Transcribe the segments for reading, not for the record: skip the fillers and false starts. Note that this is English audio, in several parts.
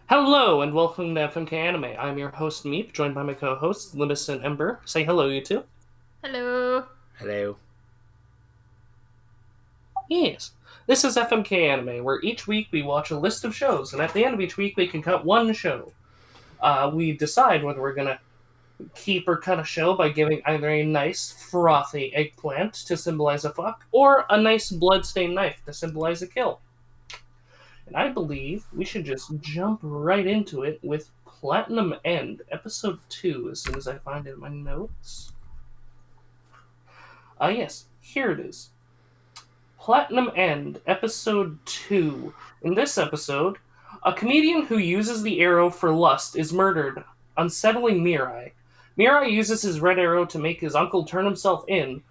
Hello and welcome to FMK Anime. I'm your host Meep, joined by my co-hosts Limus and Ember. Say hello, you two. Hello. Hello. Yes. This is FMK Anime, where each week we watch a list of shows, and at the end of each week we can cut one show. We decide whether we're gonna keep or cut a show by giving either a nice frothy eggplant to symbolize a fuck, or a nice bloodstained knife to symbolize a kill. And I believe we should just jump right into it with Platinum End, Episode 2, as soon as I find it in my notes. Yes, here it is. Platinum End, Episode 2. In this episode, a comedian who uses the arrow for lust is murdered, unsettling Mirai. Mirai uses his red arrow to make his uncle turn himself in,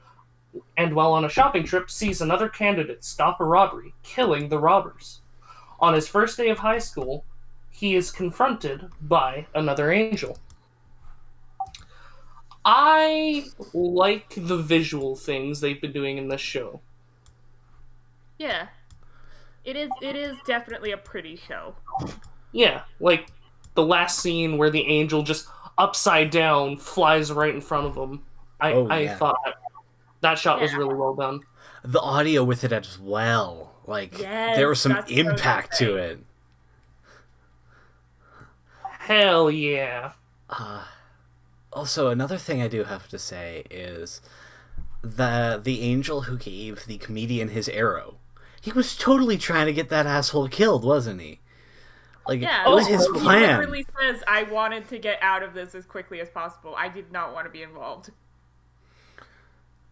and while on a shopping trip, sees another candidate stop a robbery, killing the robbers. On his first day of high school, he is confronted by another angel. I like the visual things they've been doing in this show. Yeah. It is definitely a pretty show. Yeah, like the last scene where the angel just upside down flies right in front of him. I thought that shot was really well done. The audio with it as well. Like, yes, there was some impact to it. Hell yeah. Also, another thing I do have to say is the angel who gave the comedian his arrow. He was totally trying to get that asshole killed, wasn't he? Like, yeah, it was his plan. He literally says, I wanted to get out of this as quickly as possible. I did not want to be involved.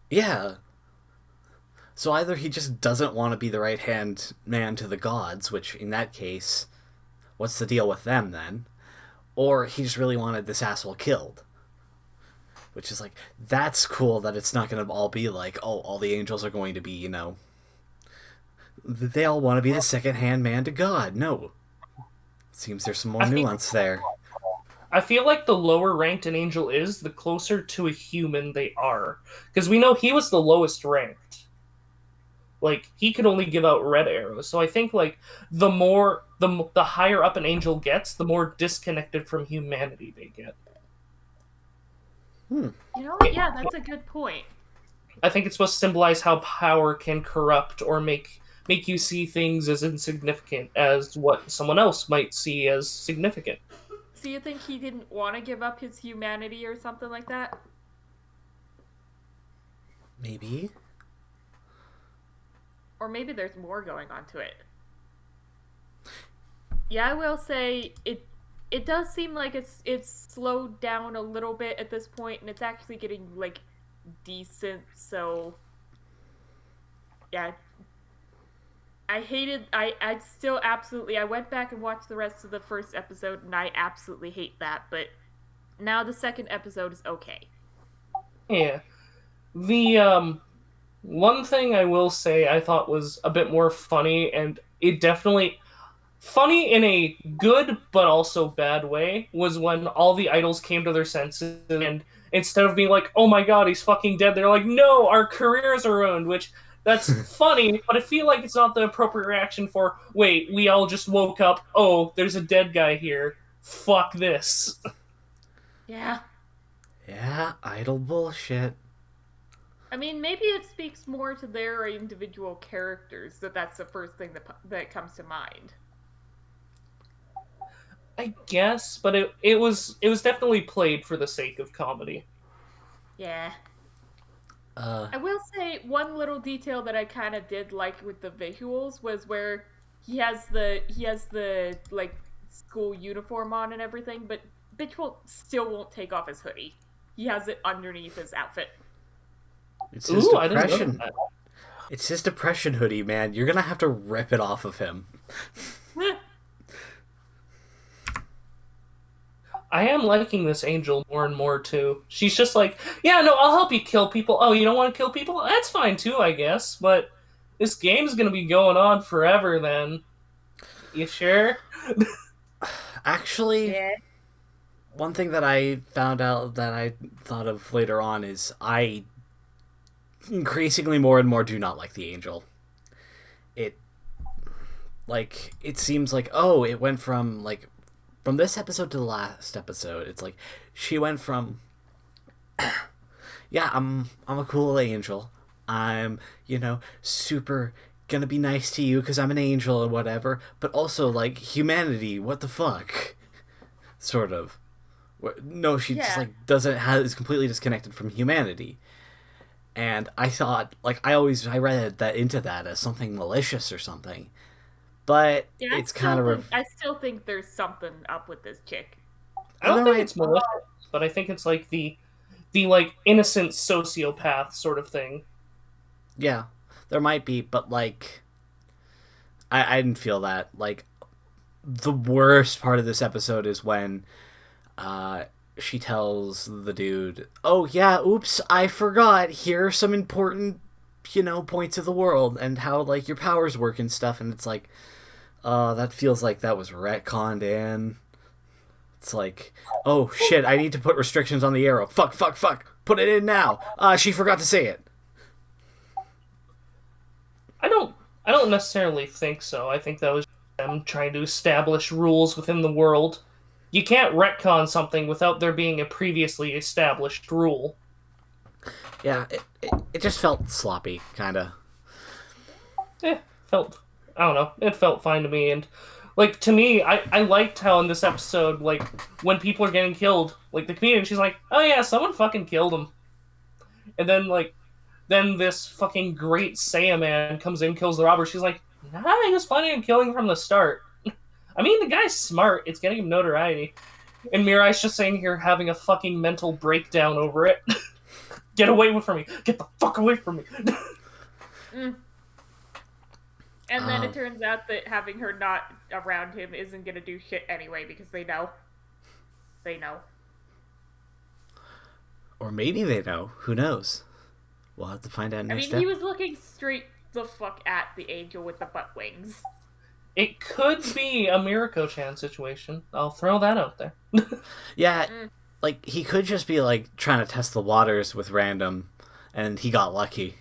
Yeah. So either he just doesn't want to be the right-hand man to the gods, which in that case, what's the deal with them then? Or he just really wanted this asshole killed. Which is like, that's cool that it's not going to all be like, oh, all the angels are going to be, you know, they all want to be the second-hand man to God. No. Seems there's some more nuance there. I feel like the lower ranked an angel is, the closer to a human they are. Because we know he was the lowest ranked. Like, he could only give out red arrows. So I think, like, the higher up an angel gets, the more disconnected from humanity they get. You know, yeah, that's a good point. I think it's supposed to symbolize how power can corrupt or make you see things as insignificant as what someone else might see as significant. So you think he didn't want to give up his humanity or something like that? Maybe. Or maybe there's more going on to it. Yeah, I will say it does seem like it's slowed down a little bit at this point, and it's actually getting like decent. So yeah, I still absolutely, I went back and watched the rest of the first episode, and I absolutely hate that, but now the second episode is okay. Yeah. The one thing I will say I thought was a bit more funny, and it definitely funny in a good but also bad way, was when all the idols came to their senses, and instead of being like, oh my god, he's fucking dead, they're like, no, our careers are ruined, which that's funny, but I feel like it's not the appropriate reaction for, wait, we all just woke up, oh, there's a dead guy here, fuck this. Yeah. Yeah, idol bullshit. I mean, maybe it speaks more to their individual characters that's the first thing that comes to mind. I guess, but it was definitely played for the sake of comedy. Yeah. I will say one little detail that I kind of did like with the visuals was where he has the like school uniform on and everything, but bitch still won't take off his hoodie. He has it underneath his outfit. It's his depression. It's his depression hoodie, man. You're gonna have to rip it off of him. I am liking this angel more and more, too. She's just like, yeah, no, I'll help you kill people. Oh, you don't want to kill people? That's fine, too, I guess. But this game's going to be going on forever, then. You sure? Actually, yeah. One thing that I found out that I thought of later on is I increasingly more and more do not like the angel. It seems like, oh, it went from, like, from this episode to the last episode, it's like she went from yeah, I'm a cool angel. I'm, super gonna be nice to you because I'm an angel or whatever, but also like humanity, what the fuck? Sort of. No, she just Yeah. like doesn't have is completely disconnected from humanity. And I thought like I read that into that as something malicious or something. But Yeah, it's kind of I still think there's something up with this chick. I don't there think might it's malicious, but I think it's like the like innocent sociopath sort of thing. yeah, there might be, but like I didn't feel that. Like the worst part of this episode is when uh she tells the dude, "Oh yeah, oops, I forgot. Here are some important, points of the world and how like your powers work and stuff." And it's like, that feels like that was retconned in. It's like, oh shit, I need to put restrictions on the arrow. Fuck, fuck, fuck. Put it in now. She forgot to say it. I don't I don't necessarily think so. I think that was them trying to establish rules within the world. You can't retcon something without there being a previously established rule. Yeah, it just felt sloppy, kind of. Felt I don't know, it felt fine to me. And like to me, I liked how in this episode, like when people are getting killed, like the comedian, she's like, "Oh yeah, someone fucking killed him." And then this fucking great Saiyaman comes in, kills the robber. She's like, "Nah, he was planning on killing him from the start." I mean, the guy's smart. It's getting him notoriety. And Mirai's just sitting here having a fucking mental breakdown over it. Get away from me! Get the fuck away from me! Mm. And then it turns out that having her not around him isn't gonna do shit anyway because they know. They know. Or maybe they know. Who knows? We'll have to find out next He was looking straight the fuck at the angel with the butt wings. It could be a Mieruko-Chan situation. I'll throw that out there. Yeah, like he could just be like trying to test the waters with random, and he got lucky.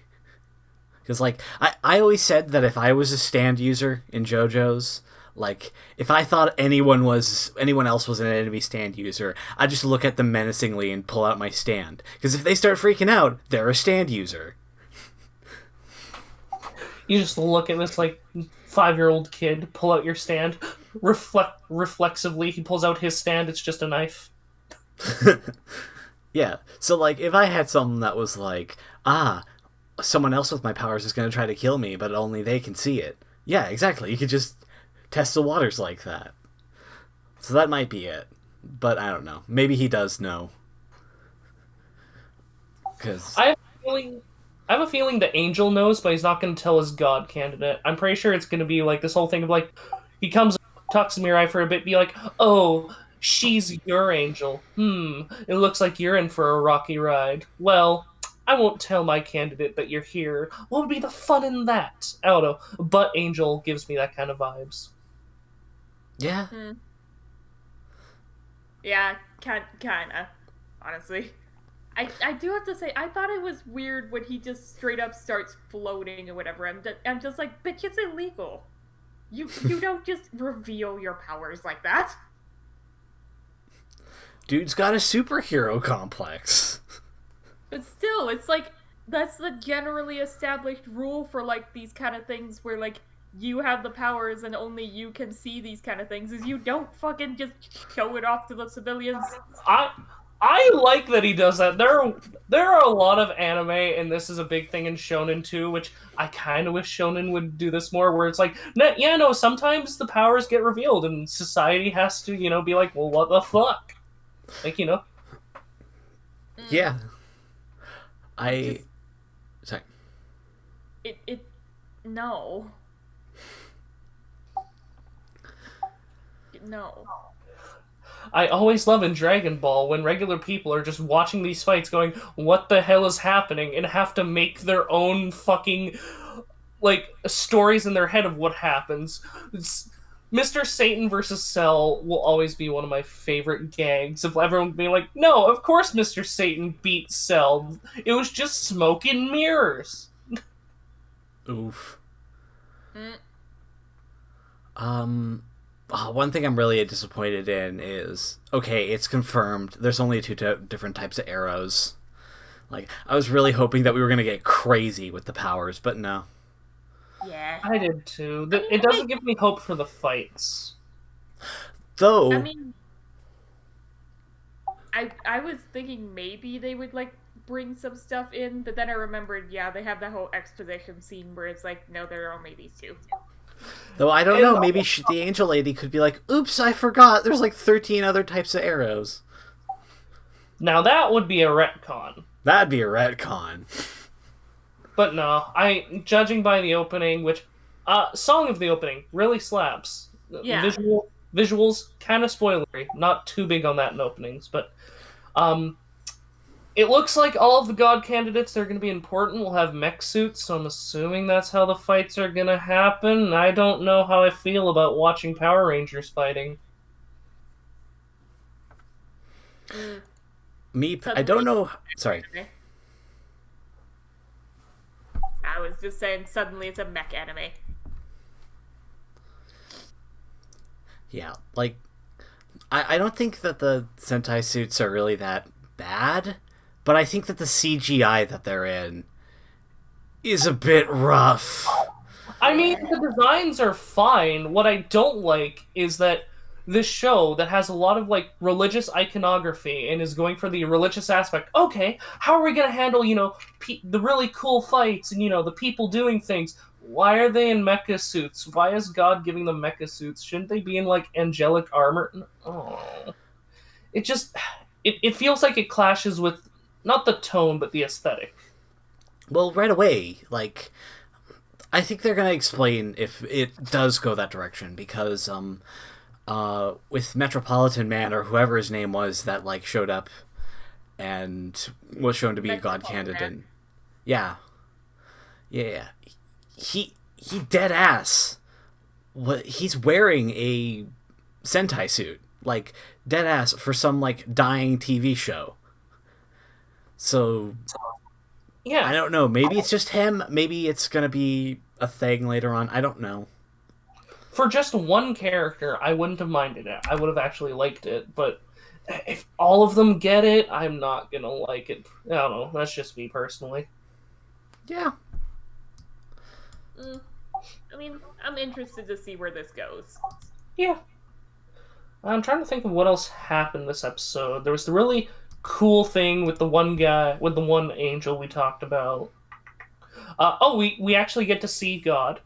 Because like I always said that if I was a stand user in JoJo's, like if I thought anyone else was an enemy stand user, I'd just look at them menacingly and pull out my stand. Because if they start freaking out, they're a stand user. You just look at this like 5-year-old kid, pull out your stand, reflexively he pulls out his stand, it's just a knife. Yeah, so like if I had something that was like, someone else with my powers is going to try to kill me, but only they can see it. Yeah, exactly. You could just test the waters like that. So that might be it. But I don't know. Maybe he does know. Because I have a feeling the angel knows, but he's not going to tell his god candidate. I'm pretty sure it's going to be like this whole thing of like, he comes, talks to Mirai for a bit, be like, "Oh, she's your angel. It looks like you're in for a rocky ride. Well, I won't tell my candidate that you're here. What would be the fun in that?" I don't know, but angel gives me that kind of vibes. yeah. Yeah, kinda. Honestly. I do have to say, I thought it was weird when he just straight up starts floating or whatever. I'm just like, bitch, it's illegal. You don't just reveal your powers like that. Dude's got a superhero complex. But still, it's like, that's the generally established rule for like these kind of things where like you have the powers and only you can see these kind of things, is you don't fucking just show it off to the civilians. I like that he does that. There are a lot of anime, and this is a big thing in shonen too, which I kind of wish shonen would do this more, where it's like, no, sometimes the powers get revealed, and society has to, be like, well, what the fuck? Like, Yeah. Sorry. No. No. I always love in Dragon Ball when regular people are just watching these fights going, what the hell is happening? And have to make their own fucking, like, stories in their head of what happens. Mr. Satan versus Cell will always be one of my favorite gags of everyone being like, no, of course Mr. Satan beat Cell. It was just smoke and mirrors. Oof. one thing I'm really disappointed in is, okay, it's confirmed. There's only two different types of arrows. Like, I was really hoping that we were going to get crazy with the powers, but no. Yeah. I did too. It doesn't give me hope for the fights. Though... I mean, I was thinking maybe they would, like, bring some stuff in, but then I remembered, yeah, they have that whole exposition scene where it's like, no, there are only these two. Though I don't know, maybe the angel lady could be like, oops, I forgot, there's like 13 other types of arrows. Now that would be a retcon. That'd be a retcon. But no, judging by the opening, which, song of the opening really slaps. Yeah. Visuals, kind of spoilery, not too big on that in openings, but, it looks like all of the god candidates that are going to be important will have mech suits, so I'm assuming that's how the fights are going to happen. I don't know how I feel about watching Power Rangers fighting. I don't know... Sorry. I was just saying, suddenly it's a mech anime. Yeah, like, I don't think that the Sentai suits are really that bad, but I think that the CGI that they're in is a bit rough. I mean, the designs are fine. What I don't like is that this show that has a lot of, like, religious iconography and is going for the religious aspect, okay, how are we going to handle, the really cool fights and, the people doing things? Why are they in mecha suits? Why is God giving them mecha suits? Shouldn't they be in, like, angelic armor? Oh. It just... It feels like it clashes with, not the tone, but the aesthetic. Well, right away, like, I think they're going to explain if it does go that direction, because, with Metropolitan Man, or whoever his name was that, like, showed up and was shown to be a god candidate. Yeah. Yeah. He dead ass. He's wearing a Sentai suit. Like, dead ass for some, like, dying TV show. So, yeah, I don't know. Maybe it's just him. Maybe it's gonna be a thing later on. I don't know. For just one character, I wouldn't have minded it. I would have actually liked it, but if all of them get it, I'm not gonna like it. I don't know. That's just me personally. Yeah. I mean, I'm interested to see where this goes. Yeah. I'm trying to think of what else happened this episode. There was the really cool thing with the one guy, with the one angel we talked about. We actually get to see God.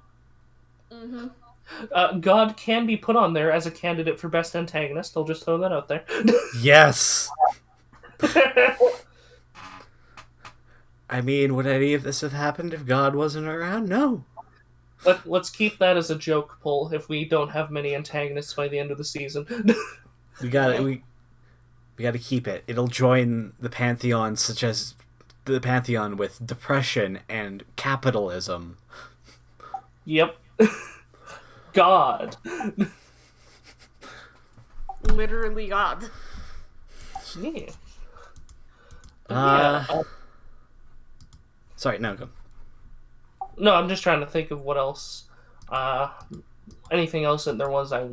Mm-hmm. God can be put on there as a candidate for best antagonist. I'll just throw that out there. Yes. I mean, would any of this have happened if God wasn't around? No. Let's keep that as a joke poll if we don't have many antagonists by the end of the season. we gotta keep it. It'll join the pantheon, such as the pantheon with depression and capitalism. Yep. God. Literally God. Yeah. Sorry, no, go. No, I'm just trying to think of what else. Anything else that there was I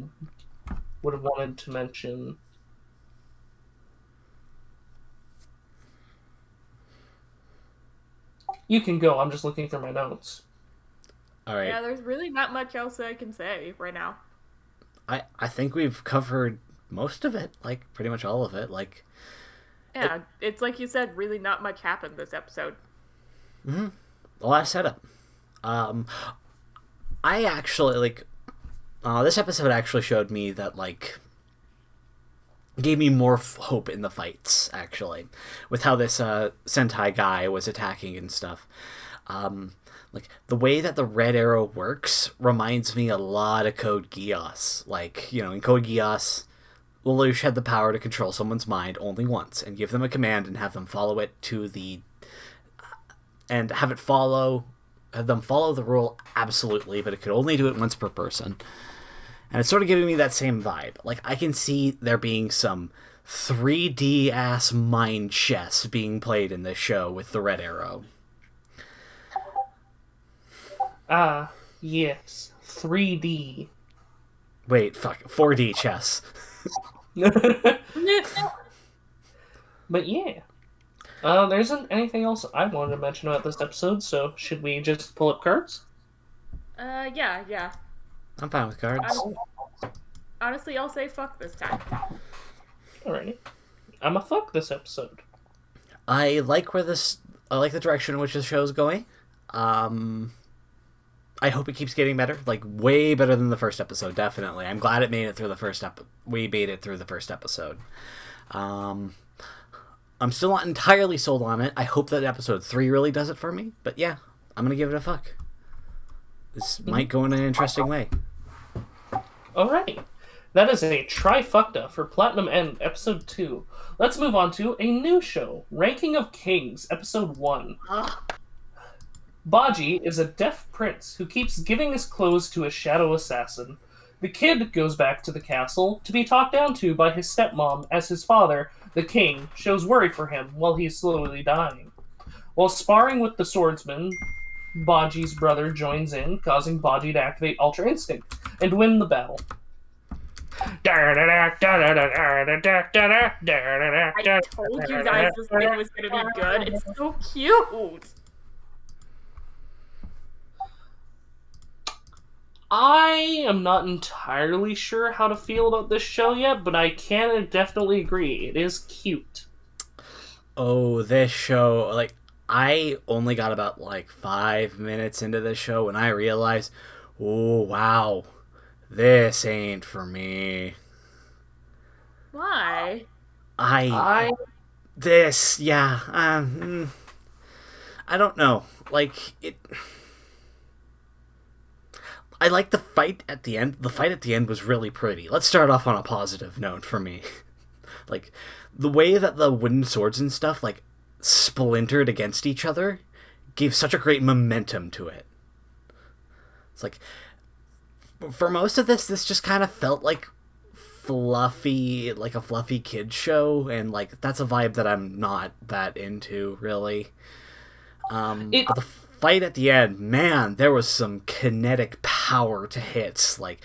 would have wanted to mention. You can go. I'm just looking through my notes. All right. Yeah, there's really not much else that I can say right now. I think we've covered most of it, like pretty much all of it. Like, yeah, it's like you said, really not much happened this episode. Mm-hmm. A lot of setup. I actually like this episode actually showed me that, like, gave me more hope in the fights, actually, with how this Sentai guy was attacking and stuff. Like, the way that the red arrow works reminds me a lot of Code Geass. Like, in Code Geass, Lelouch had the power to control someone's mind only once and give them a command and have them follow it to the... and have them follow the rule absolutely, but it could only do it once per person. And it's sort of giving me that same vibe. Like, I can see there being some 3D-ass mind chess being played in this show with the red arrow. Yes. 3D. Wait, fuck, 4D chess. But yeah. There isn't anything else I wanted to mention about this episode, so should we just pull up cards? Yeah. I'm fine with cards. Honestly, I'll say fuck this time. Alrighty. I'm a fuck this episode. I like the direction in which the show's going. I hope it keeps getting better, like way better than the first episode. Definitely, I'm glad it made it through the first We made it through the first episode. I'm still not entirely sold on it. I hope that episode 3 really does it for me. But yeah, I'm gonna give it a fuck. This might go in an interesting way. Alright. That is a trifecta for Platinum End, Episode 2. Let's move on to a new show, Ranking of Kings, Episode 1. Baji is a deaf prince who keeps giving his clothes to a shadow assassin. The kid goes back to the castle to be talked down to by his stepmom as his father, the king, shows worry for him while he's slowly dying. While sparring with the swordsman, Baji's brother joins in, causing Baji to activate Ultra Instinct and win the battle. I told you guys this thing was gonna be good. It's so cute. I am not entirely sure how to feel about this show yet, but I can definitely agree. It is cute. Oh, this show, like, I only got about, 5 minutes into this show when I realized, oh, wow, this ain't for me. Why? I don't know. I like the fight at the end. The fight at the end was really pretty. Let's start off on a positive note for me. The way that the wooden swords and stuff, splintered against each other gave such a great momentum to it. It's for most of this just kind of felt like a fluffy kid show, and that's a vibe that I'm not that into, really. But the fight at the end, man, there was some kinetic power to hits, like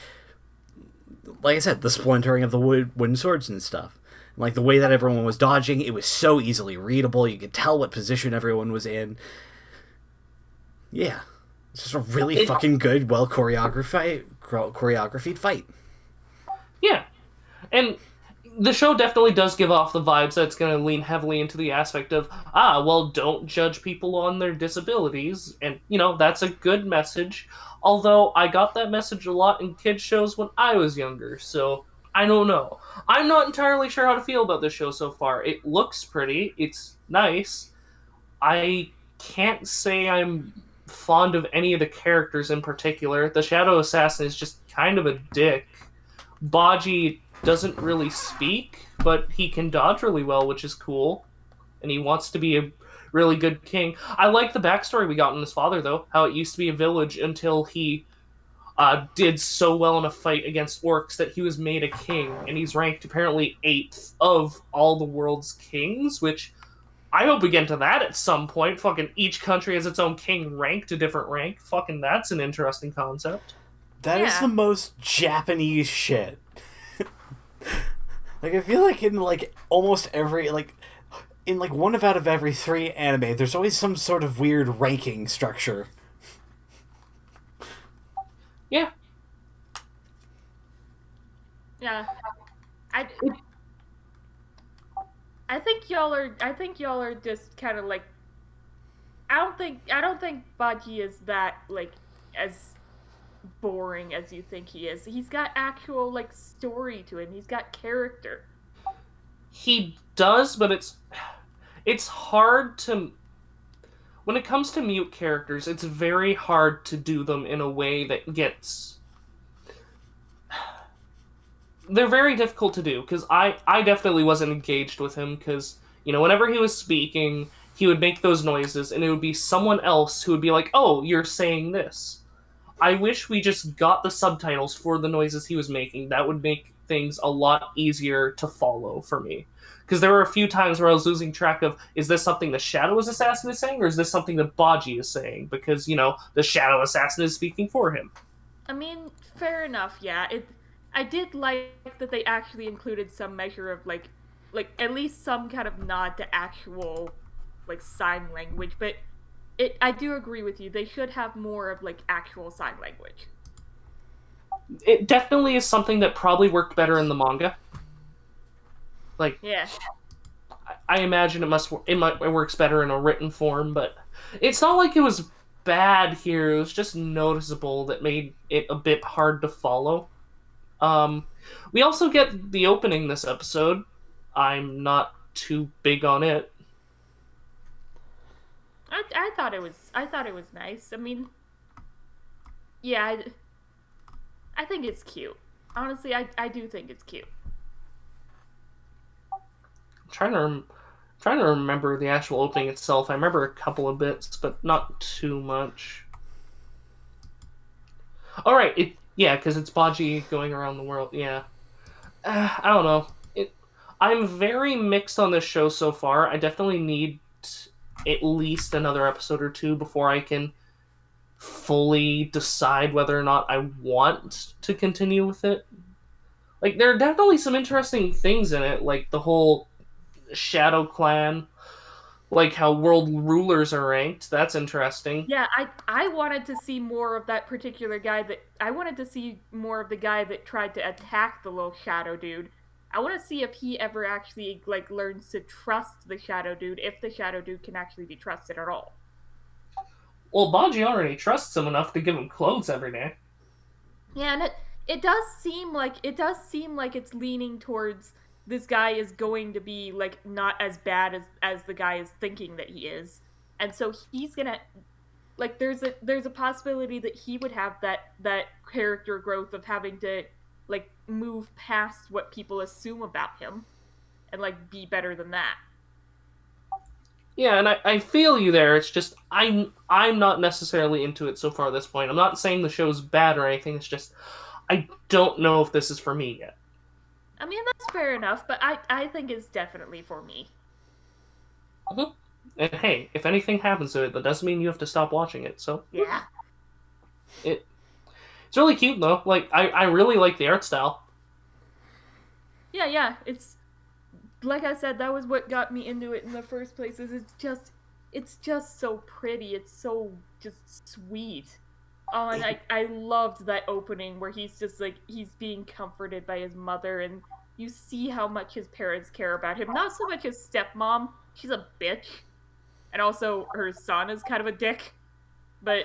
I said, the splintering of the wooden swords and stuff. The way that everyone was dodging, it was so easily readable. You could tell what position everyone was in. Yeah, it's just a really fucking good, well choreographed fight. Yeah, and the show definitely does give off the vibes that it's going to lean heavily into the aspect of, don't judge people on their disabilities. And, that's a good message. Although I got that message a lot in kids' shows when I was younger, so I don't know. I'm not entirely sure how to feel about this show so far. It looks pretty. It's nice. I can't say I'm fond of any of the characters in particular. The Shadow Assassin is just kind of a dick. Baji doesn't really speak, but he can dodge really well, which is cool. And he wants to be a really good king. I like the backstory we got in his father, though. How it used to be a village until he did so well in a fight against orcs that he was made a king. And he's ranked apparently 8th of all the world's kings, which I hope we get into that at some point. Fucking each country has its own king ranked a different rank. Fucking that's an interesting concept. That is the most Japanese shit. I feel like in almost every in one out of every 3 anime, there's always some sort of weird ranking structure. Yeah. Yeah. I think y'all are just kind of I don't think Baji is that as boring as you think he is. He's got actual story to him. He's got character. He does, but it's hard to, when it comes to mute characters, it's very hard to do them in a way that gets, they're very difficult to do, because I definitely wasn't engaged with him, because, whenever he was speaking, he would make those noises, and it would be someone else who would be like, oh, you're saying this. I wish we just got the subtitles for the noises he was making. That would make things a lot easier to follow for me. Because there were a few times where I was losing track of, is this something the Shadow Assassin is saying, or is this something that Baji is saying? Because, the Shadow Assassin is speaking for him. I mean, fair enough, yeah. I did like that they actually included some measure of like at least some kind of nod to actual like sign language, but I do agree with you. They should have more of like actual sign language. It definitely is something that probably worked better in the manga. Like, yeah, I imagine it works better in a written form, but it's not like it was bad here. It was just noticeable that made it a bit hard to follow. Um, we also get the opening this episode. I'm not too big on it. I thought it was nice. I mean, yeah, I think it's cute. Honestly, I do think it's cute. I'm trying to remember the actual opening itself. I remember a couple of bits, but not too much. All right, because it's Baji going around the world. Yeah, I don't know. I'm very mixed on this show so far. I definitely need at least another episode or two before I can fully decide whether or not I want to continue with it. Like, there are definitely some interesting things in it, like the whole Shadow Clan, like how world rulers are ranked. That's interesting. Yeah, I wanted to see more of that particular guy that I wanted to see more of the guy that tried to attack the little shadow dude. I want to see if he ever actually like learns to trust the shadow dude, if the shadow dude can actually be trusted at all. Well, Baji already trusts him enough to give him clothes every day. Yeah, and it does seem like it's leaning towards this guy is going to be like not as bad as the guy is thinking that he is. And so he's going to like there's a possibility that he would have that character growth of having to like move past what people assume about him and like be better than that. Yeah, and I feel you there. It's just I'm not necessarily into it so far at this point. I'm not saying the show's bad or anything. It's just I don't know if this is for me yet. I mean, that's fair enough, but I think it's definitely for me. Mm-hmm. And hey, if anything happens to it, that doesn't mean you have to stop watching it. So yeah, it's really cute though. Like I really like the art style. Yeah. It's like I said, that was what got me into it in the first place. It's just so pretty. It's so just sweet. Oh, and I loved that opening where he's just like he's being comforted by his mother, and you see how much his parents care about him. Not so much his stepmom; she's a bitch, and also her son is kind of a dick. But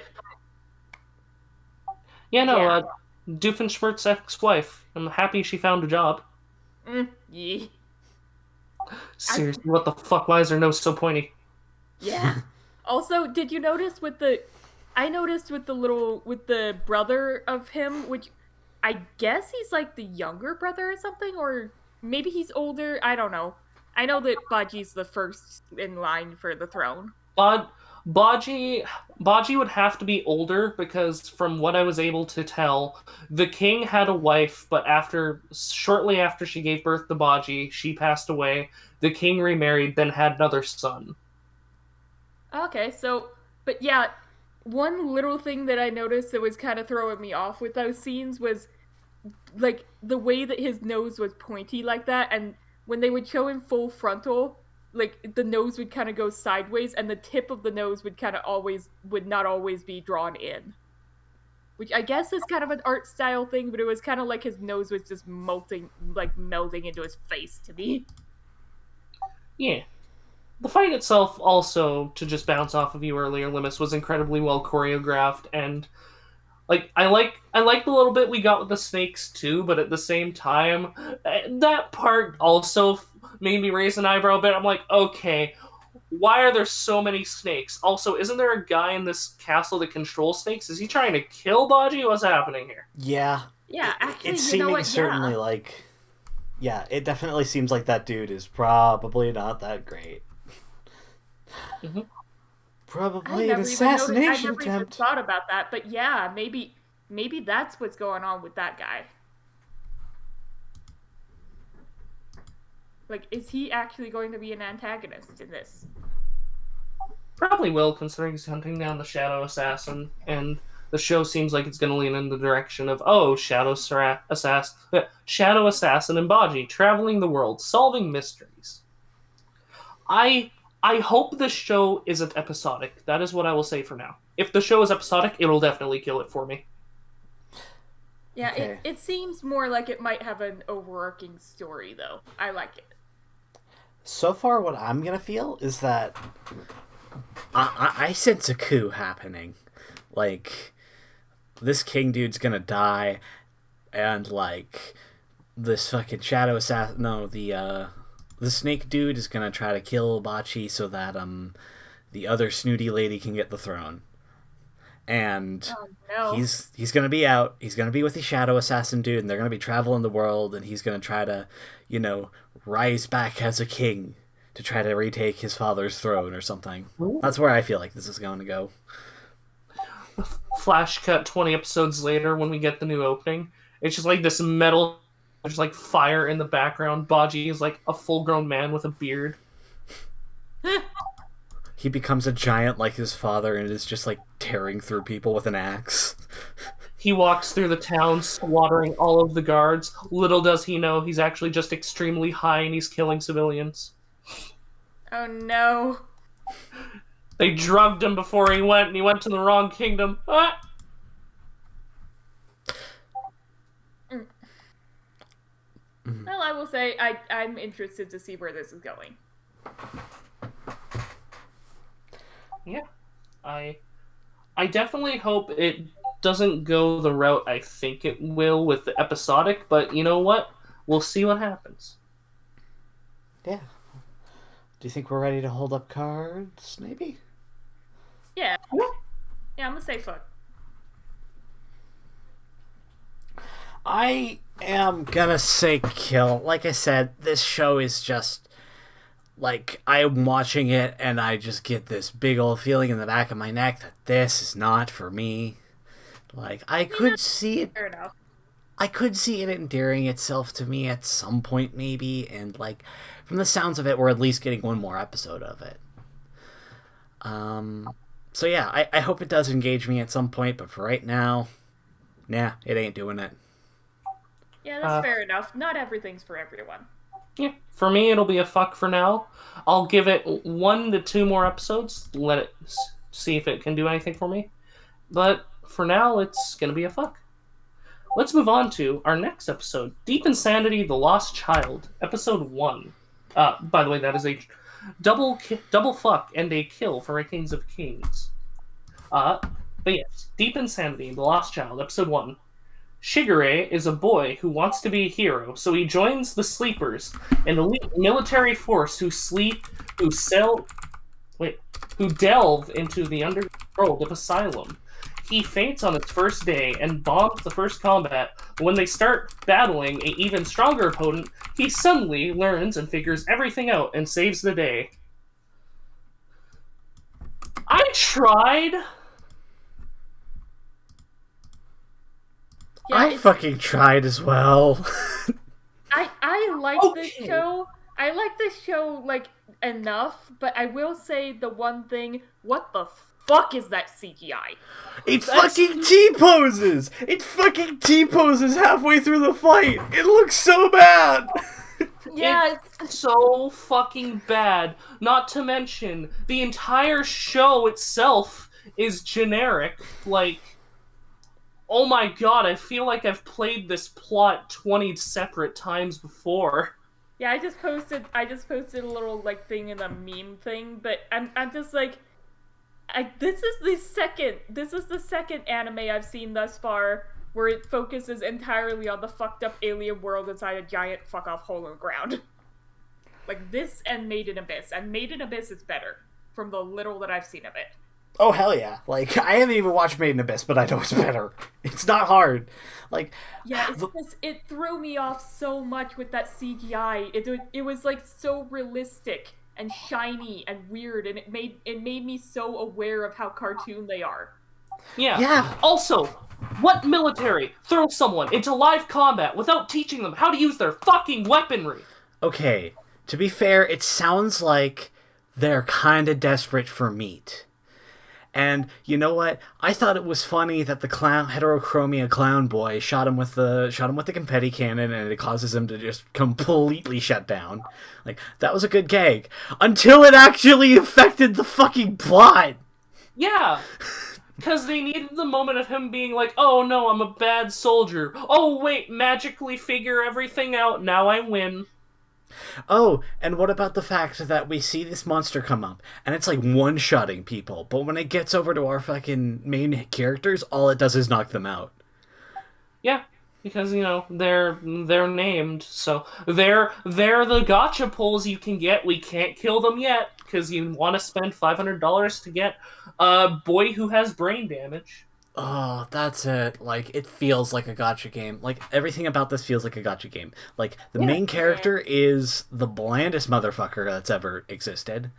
yeah, no, yeah. Doofenshmirtz's ex-wife. I'm happy she found a job. Yeah. Seriously, what the fuck? Why is her nose so pointy? Yeah. Also, did you notice with the brother of him, which I guess he's like the younger brother or something, or maybe he's older. I don't know. I know that Baji's the first in line for the throne. Baji would have to be older because, from what I was able to tell, the king had a wife, but shortly after she gave birth to Baji, she passed away. The king remarried, then had another son. Okay, but yeah, one little thing that I noticed that was kind of throwing me off with those scenes was like the way that his nose was pointy like that, and when they would show him full frontal, like the nose would kind of go sideways and the tip of the nose would not always be drawn in, which I guess is kind of an art style thing, but it was kind of like his nose was just melding into his face to me. Yeah, the fight itself also, to just bounce off of you earlier, Limus, was incredibly well choreographed, and like I like the little bit we got with the snakes too, but at the same time that part also made me raise an eyebrow a bit. I'm like, okay, why are there so many snakes? Also, isn't there a guy in this castle that controls snakes? Is he trying to kill Baji? What's happening here? Yeah. Yeah, actually, it's seeming certainly like... Yeah, it definitely seems like that dude is probably not that great. Mm-hmm. Probably an assassination attempt. I never even thought about that, but yeah, maybe that's what's going on with that guy. Like, is he actually going to be an antagonist in this? Probably will, considering he's hunting down the Shadow Assassin, and the show seems like it's going to lean in the direction of, Shadow Assassin and Baji traveling the world, solving mysteries. I hope this show isn't episodic. That is what I will say for now. If the show is episodic, it'll definitely kill it for me. Yeah, Okay. it seems more like it might have an overarching story, though. I like it. So far, what I'm gonna feel is that I sense a coup happening. Like, this king dude's gonna die, and, like, this fucking shadow assassin... No, the snake dude is gonna try to kill Bachi so that, the other snooty lady can get the throne. And he's gonna be out. He's gonna be with the shadow assassin dude, and they're gonna be traveling the world, and he's gonna try to, rise back as a king to try to retake his father's throne or something. Ooh. That's where I feel like this is going to go. Flash cut 20 episodes later when we get the new opening. It's just like this metal, there's like fire in the background. Baji is like a full-grown man with a beard. He becomes a giant like his father and is just like tearing through people with an axe. He walks through the town slaughtering all of the guards. Little does he know he's actually just extremely high and he's killing civilians. Oh no. They drugged him before he went, and he went to the wrong kingdom. Ah! Well, I will say I'm interested to see where this is going. Yeah. I definitely hope it doesn't go the route I think it will with the episodic, but you know what? We'll see what happens. Yeah. Do you think we're ready to hold up cards, maybe? Yeah. Yeah, I'm gonna say fuck. I am gonna say kill. Like I said, this show is just... Like, I'm watching it, and I just get this big old feeling in the back of my neck that this is not for me. Like, I could see it... Fair enough. I could see it endearing itself to me at some point, maybe, and, like, from the sounds of it, we're at least getting one more episode of it. So yeah, I hope it does engage me at some point, but for right now, nah, it ain't doing it. Yeah, that's fair enough. Not everything's for everyone. Yeah, for me, it'll be a fuck for now. I'll give it 1 to 2 more episodes, let it see if it can do anything for me. But for now, it's gonna be a fuck. Let's move on to our next episode, Deep Insanity: The Lost Child, episode 1. By the way, that is a double fuck and a kill for a Kings of Kings. But yes, Deep Insanity: The Lost Child, episode 1. Shigure is a boy who wants to be a hero, so he joins the Sleepers, an elite military force who delve into the underworld of Asylum. He faints on its first day and bombs the first combat. When they start battling an even stronger opponent, he suddenly learns and figures everything out and saves the day. I tried. Yeah, I fucking tried as well. I like this show. I like this show, like, enough, but I will say the one thing, what the fuck is that CGI? It fucking T-poses! It fucking T-poses halfway through the fight! It looks so bad! Yeah, it's so fucking bad. Not to mention, the entire show itself is generic. Like, oh my god, I feel like I've played this plot 20 separate times before. Yeah, I just posted a little, like, thing in the meme thing, but I'm just like, this is the second anime I've seen thus far where it focuses entirely on the fucked up alien world inside a giant fuck off hole in the ground. Like this and Made in Abyss. And Made in Abyss is better from the little that I've seen of it. Oh, hell yeah. Like, I haven't even watched Made in Abyss, but I know it's better. It's not hard. Like, yeah, it threw me off so much with that CGI. It was, like, so realistic and shiny and weird, and it made me so aware of how cartoon they are. Yeah. Also, what military throws someone into live combat without teaching them how to use their fucking weaponry? Okay, to be fair, it sounds like they're kind of desperate for meat. And you know what? I thought it was funny that the heterochromia clown boy shot him with the confetti cannon, and it causes him to just completely shut down. Like, that was a good gag until it actually affected the fucking plot. Yeah. Because they needed the moment of him being like, oh no, I'm a bad soldier. Oh wait, magically figure everything out, now I win. Oh, and what about the fact that we see this monster come up, and it's like one-shotting people, but when it gets over to our fucking main characters, all it does is knock them out. Yeah, because, they're named, so they're the gotcha pulls you can get. We can't kill them yet, because you want to spend $500 to get a boy who has brain damage. Oh, that's it. Like, it feels like a gacha game. Like, everything about this feels like a gacha game. Like, the main character is the blandest motherfucker that's ever existed.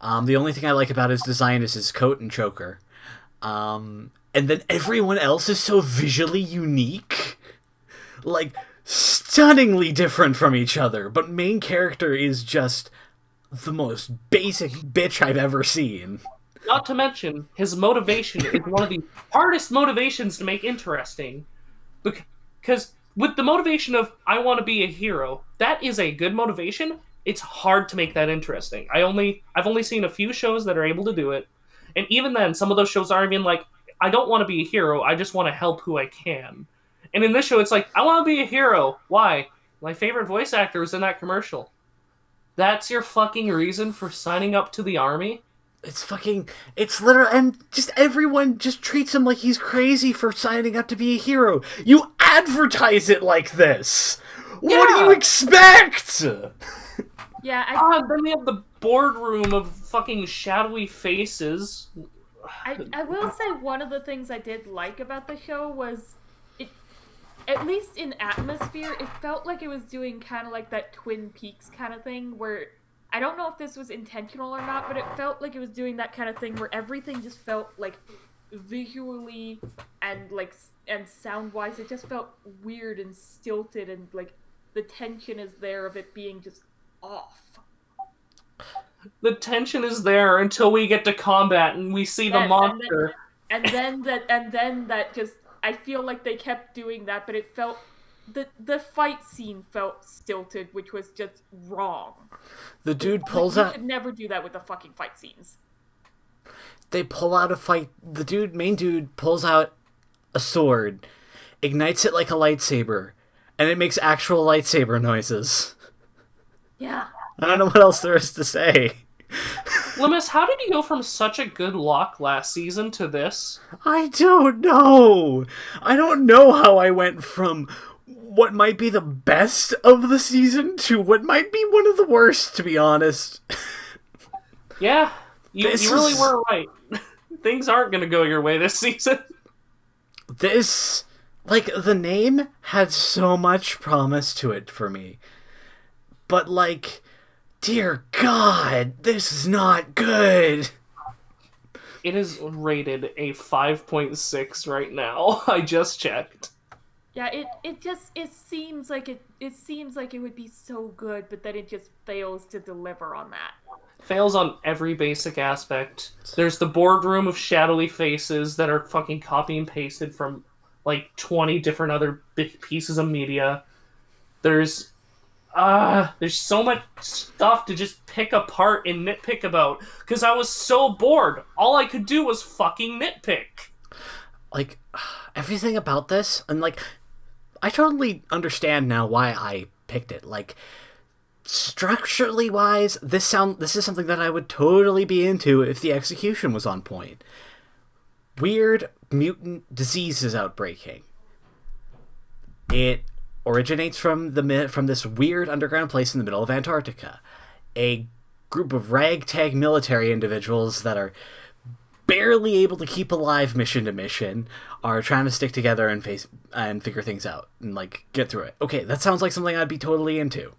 The only thing I like about his design is his coat and choker. And then everyone else is so visually unique. Like, stunningly different from each other. But main character is just the most basic bitch I've ever seen. Not to mention, his motivation is one of the hardest motivations to make interesting. Because with the motivation of, I want to be a hero, that is a good motivation. It's hard to make that interesting. I've only seen a few shows that are able to do it. And even then, some of those shows aren't even like, I don't want to be a hero, I just want to help who I can. And in this show, it's like, I want to be a hero. Why? My favorite voice actor was in that commercial. That's your fucking reason for signing up to the army? It's literal, and just everyone just treats him like he's crazy for signing up to be a hero. You advertise it like this! Yeah. What do you expect? Yeah, then we have the boardroom of fucking shadowy faces. I will say one of the things I did like about the show was, at least in atmosphere, it felt like it was doing kind of like that Twin Peaks kind of thing, where I don't know if this was intentional or not, but it felt like it was doing that kind of thing where everything just felt like visually and sound-wise, it just felt weird and stilted, and like the tension is there of it being just off. The tension is there until we get to combat and we see the monster. And then that just, I feel like they kept doing that, but it felt, the fight scene felt stilted, which was just wrong. The dude pulls out... You could never do that with the fucking fight scenes. They pull out a fight... The main dude pulls out a sword, ignites it like a lightsaber, and it makes actual lightsaber noises. Yeah. I don't know what else there is to say. Limus, how did you go from such a good lock last season to this? I don't know. I don't know how I went from what might be the best of the season to what might be one of the worst, to be honest. Yeah, you really were right. Things aren't going to go your way this season. This, like, the name had so much promise to it for me. But, like, dear God, this is not good. It is rated a 5.6 right now. I just checked. Yeah, it seems like it would be so good, but then it just fails to deliver on that. Fails on every basic aspect. There's the boardroom of shadowy faces that are fucking copy and pasted from like 20 different other pieces of media. There's so much stuff to just pick apart and nitpick about, because I was so bored. All I could do was fucking nitpick. Like, everything about this, and like, I totally understand now why I picked it. Like, structurally wise, this is something that I would totally be into if the execution was on point. Weird mutant disease is outbreaking. It originates from this weird underground place in the middle of Antarctica. A group of ragtag military individuals that are barely able to keep alive mission to mission are trying to stick together and figure things out and like get through it. Okay, that sounds like something I'd be totally into.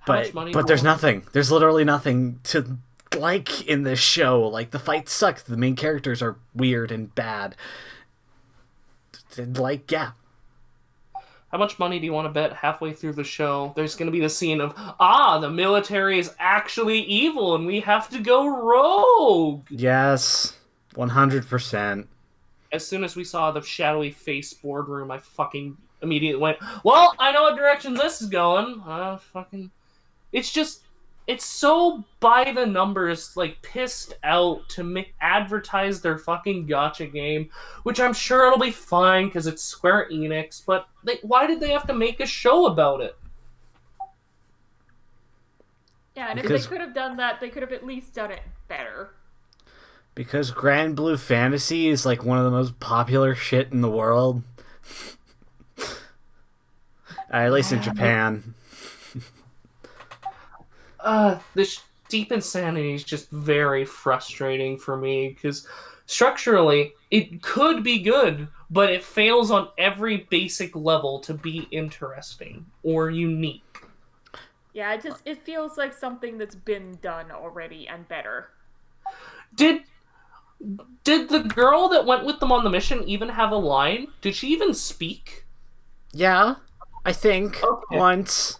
But there's nothing. There's literally nothing to like in this show. Like, the fights suck. The main characters are weird and bad. Like, yeah. How much money do you want to bet halfway through the show there's going to be the scene of, the military is actually evil and we have to go rogue? Yes, 100%. As soon as we saw the shadowy face boardroom, I fucking immediately went, well, I know what direction this is going. Fucking. It's just, it's so by the numbers, like, pissed out to advertise their fucking gotcha game, which I'm sure it'll be fine because it's Square Enix, but why did they have to make a show about it? Yeah, and if Because they could have done that, they could have at least done it better. because Grand Blue Fantasy is like one of the most popular shit in the world. At least in Japan. This deep insanity is just very frustrating for me because structurally it could be good, but it fails on every basic level to be interesting or unique. Yeah, it feels like something that's been done already and better. Did the girl that went with them on the mission even have a line? Did she even speak? Yeah, I think Okay. once.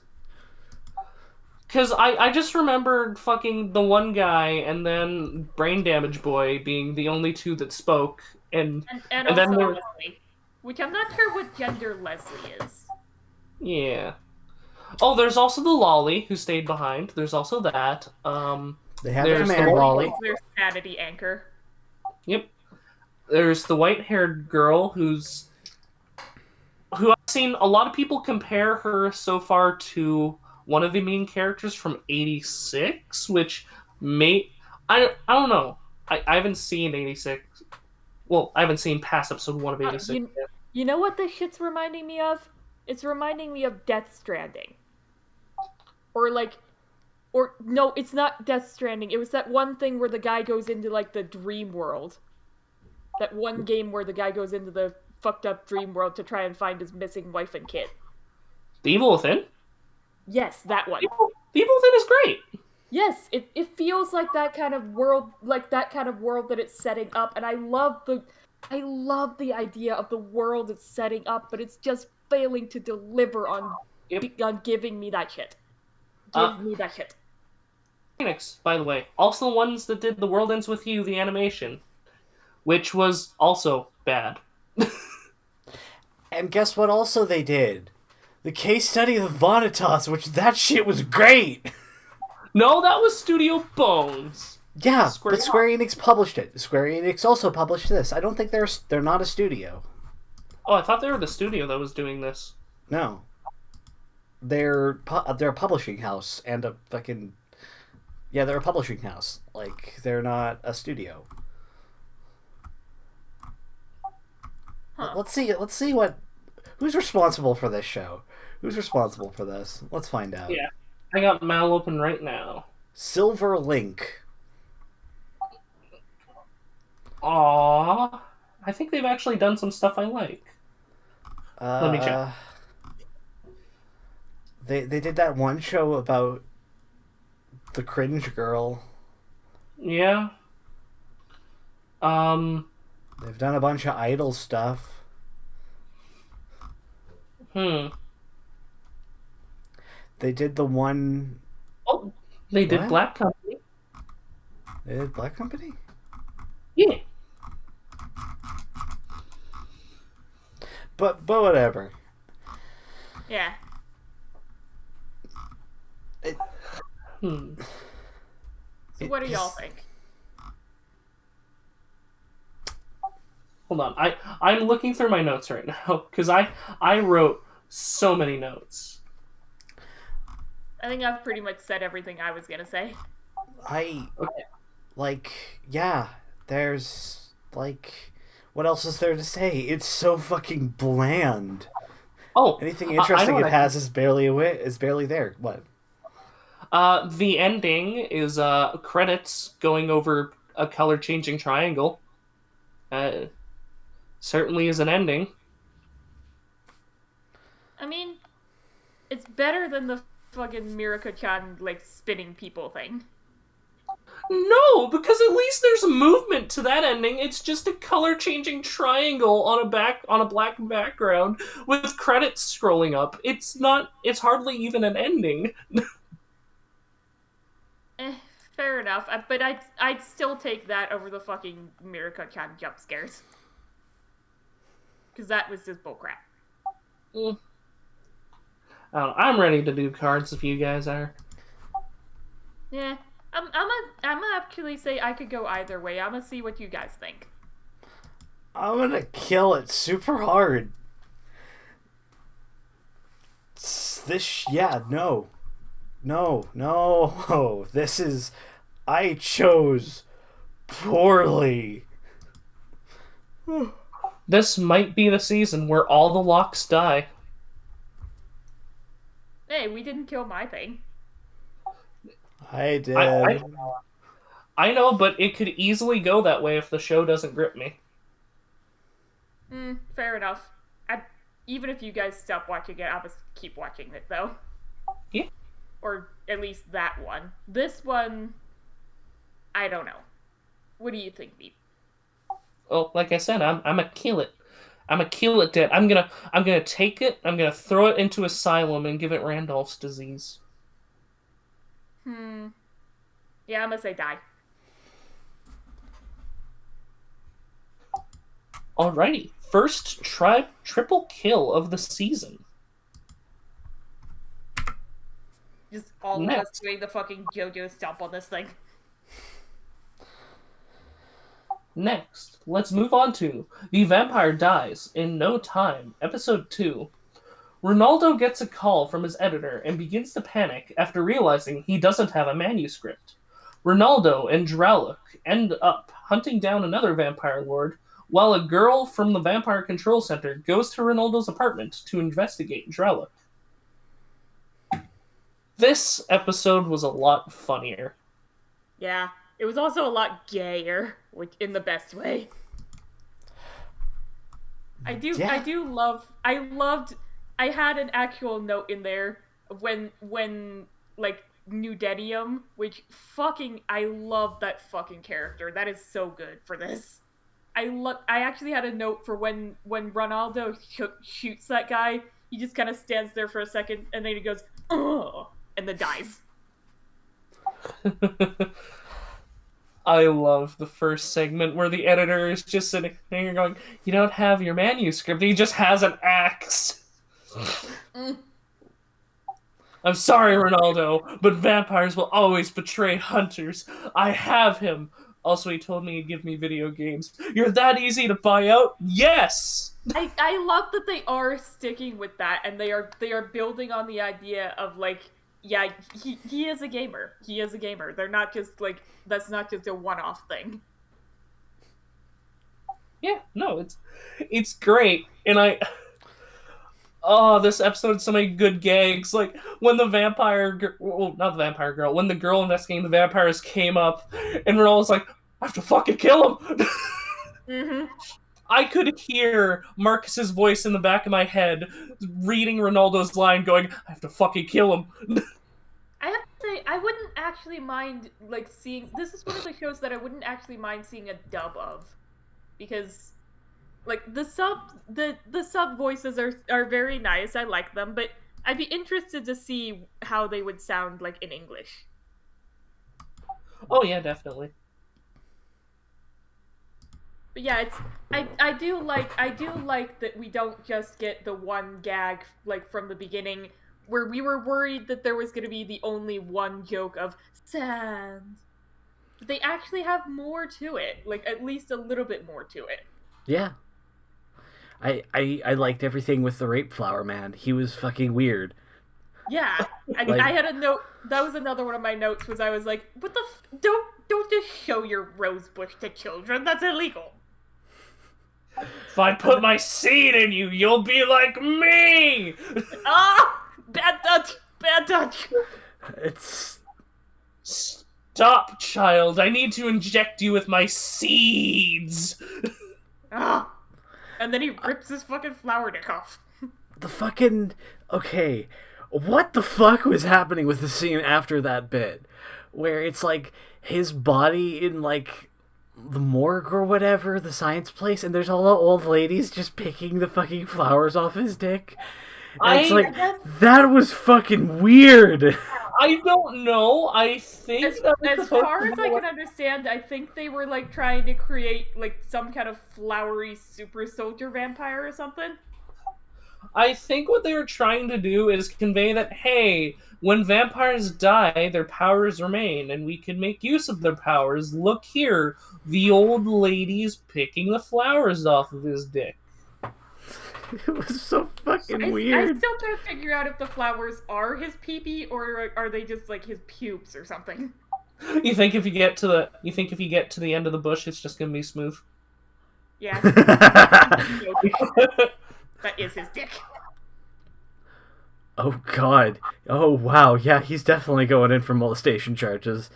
Because I just remembered fucking the one guy and then Brain Damage Boy being the only two that spoke, and And then also there, Leslie. Which I'm not sure what gender Leslie is. yeah. Oh, there's also the lolly who stayed behind. There's also that. They have a There's the command lolly. Their sanity anchor. Yep. There's the white-haired girl who I've seen a lot of people compare her so far to one of the main characters from '86, which I don't know. I haven't seen '86. Well, I haven't seen past episode 1 of '86 yet. You know what this shit's reminding me of? It's reminding me of Death Stranding. Or no, it's not Death Stranding. It was that one thing where the guy goes into like the dream world. That one game where the guy goes into the fucked up dream world to try and find his missing wife and kid. The Evil Within? Yes, that one. The Evil Within is great. Yes, it feels like that kind of world, that it's setting up, and I love the idea of the world it's setting up, but it's just failing to deliver on giving me that shit. Give me that shit. Phoenix, by the way, also the ones that did The World Ends With You, the animation, which was also bad. And guess what also they did? The case study of Vanitas, which that shit was great! No, that was Studio Bones. Yeah, but Square Enix published it. Square Enix also published this. I don't think they're not a studio. Oh, I thought they were the studio that was doing this. No. They're a publishing house and a fucking... Yeah, they're a publishing house. Like, they're not a studio. Huh. Let's see what... Who's responsible for this show? Who's responsible for this? Let's find out. Yeah. I got Mal open right now. Silver Link. Aww. I think they've actually done some stuff I like. Let me check. They did that one show about the cringe girl. Yeah. They've done a bunch of idol stuff. They did the one... Oh, they did What? Black Company. They did Black Company? Yeah. But whatever. Yeah. Hmm. So what do y'all think? Hold on. I'm looking through my notes right now because I wrote so many notes. I think I've pretty much said everything I was gonna say. Yeah, there's, like, what else is there to say? It's so fucking bland. Oh, Anything interesting it has is barely there. What? The ending is credits going over a color-changing triangle. Certainly is an ending. I mean, it's better than the fucking Mieruko-Chan, like, spinning people thing. No, because at least there's movement to that ending. It's just a color-changing triangle on a black background with credits scrolling up. It's hardly even an ending. Fair enough. But I'd still take that over the fucking Mieruko-Chan jump scares. Because that was just bullcrap. I'm ready to do cards if you guys are. Yeah. I'm gonna actually say I could go either way. I'm gonna see what you guys think. I'm gonna kill it super hard. No. This is... I chose poorly. This might be the season where all the locks die. Hey, we didn't kill my thing. I did. I know, but it could easily go that way if the show doesn't grip me. Fair enough. Even if you guys stop watching it, I'll just keep watching it, though. Yeah. Or at least that one. This one, I don't know. What do you think, Beep? Well, like I said, I'm gonna kill it. I'm gonna kill it dead. I'm gonna take it. I'm gonna throw it into asylum and give it Randolph's disease. Yeah, I'm gonna say die. Alrighty, first triple kill of the season. Just all of us doing the fucking JoJo stomp on this thing. Next, let's move on to The Vampire Dies in No Time, Episode 2. Ronaldo gets a call from his editor and begins to panic after realizing he doesn't have a manuscript. Ronaldo and Draluk end up hunting down another vampire lord, while a girl from the Vampire Control Center goes to Ronaldo's apartment to investigate Draluk. This episode was a lot funnier. Yeah, it was also a lot gayer, which in the best way. I had an actual note in there when like Nudenium, which I love that fucking character. That is so good for this. I actually had a note for when Ronaldo shoots that guy, he just kind of stands there for a second and then he goes, "Ugh," and then dies. I love the first segment where the editor is just sitting there going, "You don't have your manuscript." He just has an axe. I'm sorry, Ronaldo, but vampires will always betray hunters. I have him. Also, he told me he'd give me video games. You're that easy to buy out? Yes! I love that they are sticking with that, and they are building on the idea of, like, yeah, he is a gamer. He is a gamer. They're not just, like, that's not just a one-off thing. Yeah, no, it's great. And this episode had so many good gags. Like, when the vampire... Well, not the vampire girl. When the girl investigating the vampires came up, and Ronaldo was like, "I have to fucking kill him!" I could hear Marcus's voice in the back of my head, reading Ronaldo's line, going, "I have to fucking kill him." I have to say, I wouldn't actually mind, like, seeing... This is one of the shows that I wouldn't actually mind seeing a dub of. Because... like, the sub voices are very nice. I like them, but I'd be interested to see how they would sound, like, in English. Oh yeah, definitely. But yeah, I do like that we don't just get the one gag, like, from the beginning, where we were worried that there was going to be the only one joke of sand. They actually have more to it, like, at least a little bit more to it. Yeah. I liked everything with the rape flower man. He was fucking weird. Yeah, I had a note. That was another one of my notes. Was I was like, "What the? Don't just show your rose bush to children. That's illegal." If I put my seed in you, you'll be like me. Bad touch, bad touch. It's... Stop, child. I need to inject you with my seeds. And then he rips his fucking flower dick off. The fucking... Okay, what the fuck was happening with the scene after that bit? Where it's like, his body in like the morgue or whatever, the science place, and there's all the old ladies just picking the fucking flowers off his dick. And it's like, that was fucking weird. I don't know. I think as far as I can understand, I think they were like trying to create like some kind of flowery super soldier vampire or something. I think what they were trying to do is convey that, hey, when vampires die, their powers remain, and we can make use of their powers. Look here, the old lady's picking the flowers off of his dick. It was so fucking weird. I still can't figure out if the flowers are his pee-pee or are they just like his pubes or something. You think if you get to the end of the bush, it's just gonna be smooth? Yeah. That is his dick. Oh god. Oh wow. Yeah, he's definitely going in for molestation charges.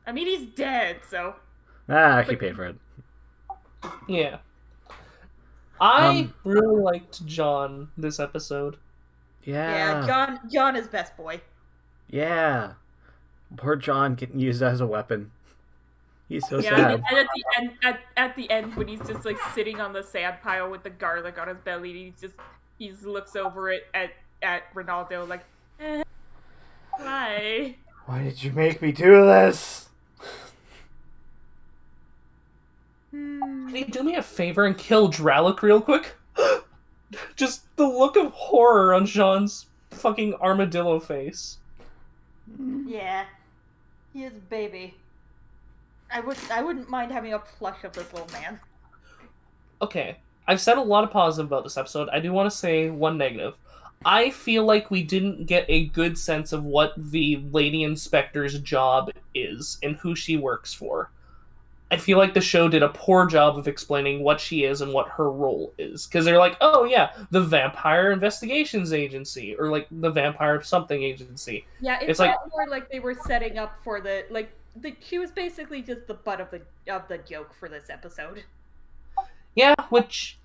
I mean, he's dead, so. He paid for it. Yeah. I really liked John this episode. Yeah. Yeah, John is best boy. Yeah. Poor John getting used as a weapon. He's so sad. And at the end, when he's just like sitting on the sand pile with the garlic on his belly, he looks over it at Ronaldo like, why? Why did you make me do this? Can you do me a favor and kill Dralic real quick? Just the look of horror on Jean's fucking armadillo face. Yeah, he is a baby. I wouldn't mind having a plush of this little man. Okay, I've said a lot of positive about this episode. I do want to say one negative. I feel like we didn't get a good sense of what the Lady Inspector's job is and who she works for. I feel like the show did a poor job of explaining what she is and what her role is. Because they're like, oh yeah, the Vampire Investigations Agency, or like the Vampire Something Agency. Yeah, it's like more like they were setting up for she was basically just the butt of the joke for this episode. Yeah, which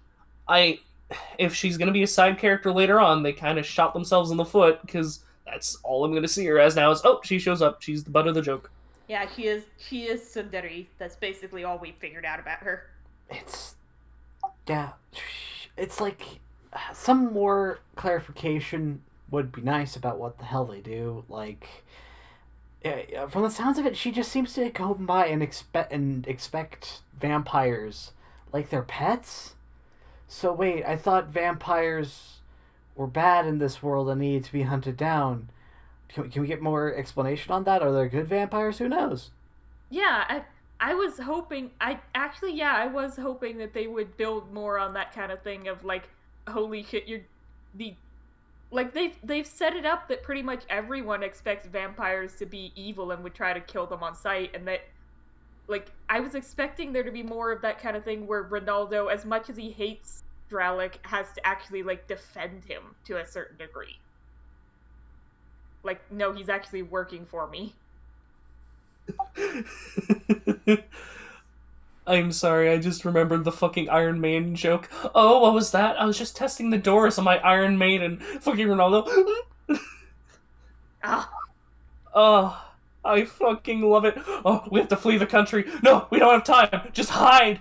if she's gonna be a side character later on, they kind of shot themselves in the foot, because that's all I'm gonna see her as now is, oh, she shows up, she's the butt of the joke. Yeah, she is tsundere. That's basically all we figured out about her. It's like some more clarification would be nice about what the hell they do. Like, from the sounds of it, she just seems to go by and expect vampires like they're pets. So wait, I thought vampires were bad in this world and needed to be hunted down. Can we get more explanation on that? Are there good vampires? Who knows? Yeah, I was hoping. I was hoping that they would build more on that kind of thing of like, holy shit, they've set it up that pretty much everyone expects vampires to be evil and would try to kill them on sight, and that, like, I was expecting there to be more of that kind of thing where Ronaldo, as much as he hates Dralic, has to actually like defend him to a certain degree. Like, no, he's actually working for me. I'm sorry, I just remembered the fucking Iron Maiden joke. Oh, what was that? I was just testing the doors on my Iron Maiden. Fucking Ronaldo. Oh, I fucking love it. Oh, we have to flee the country. No, we don't have time. Just hide.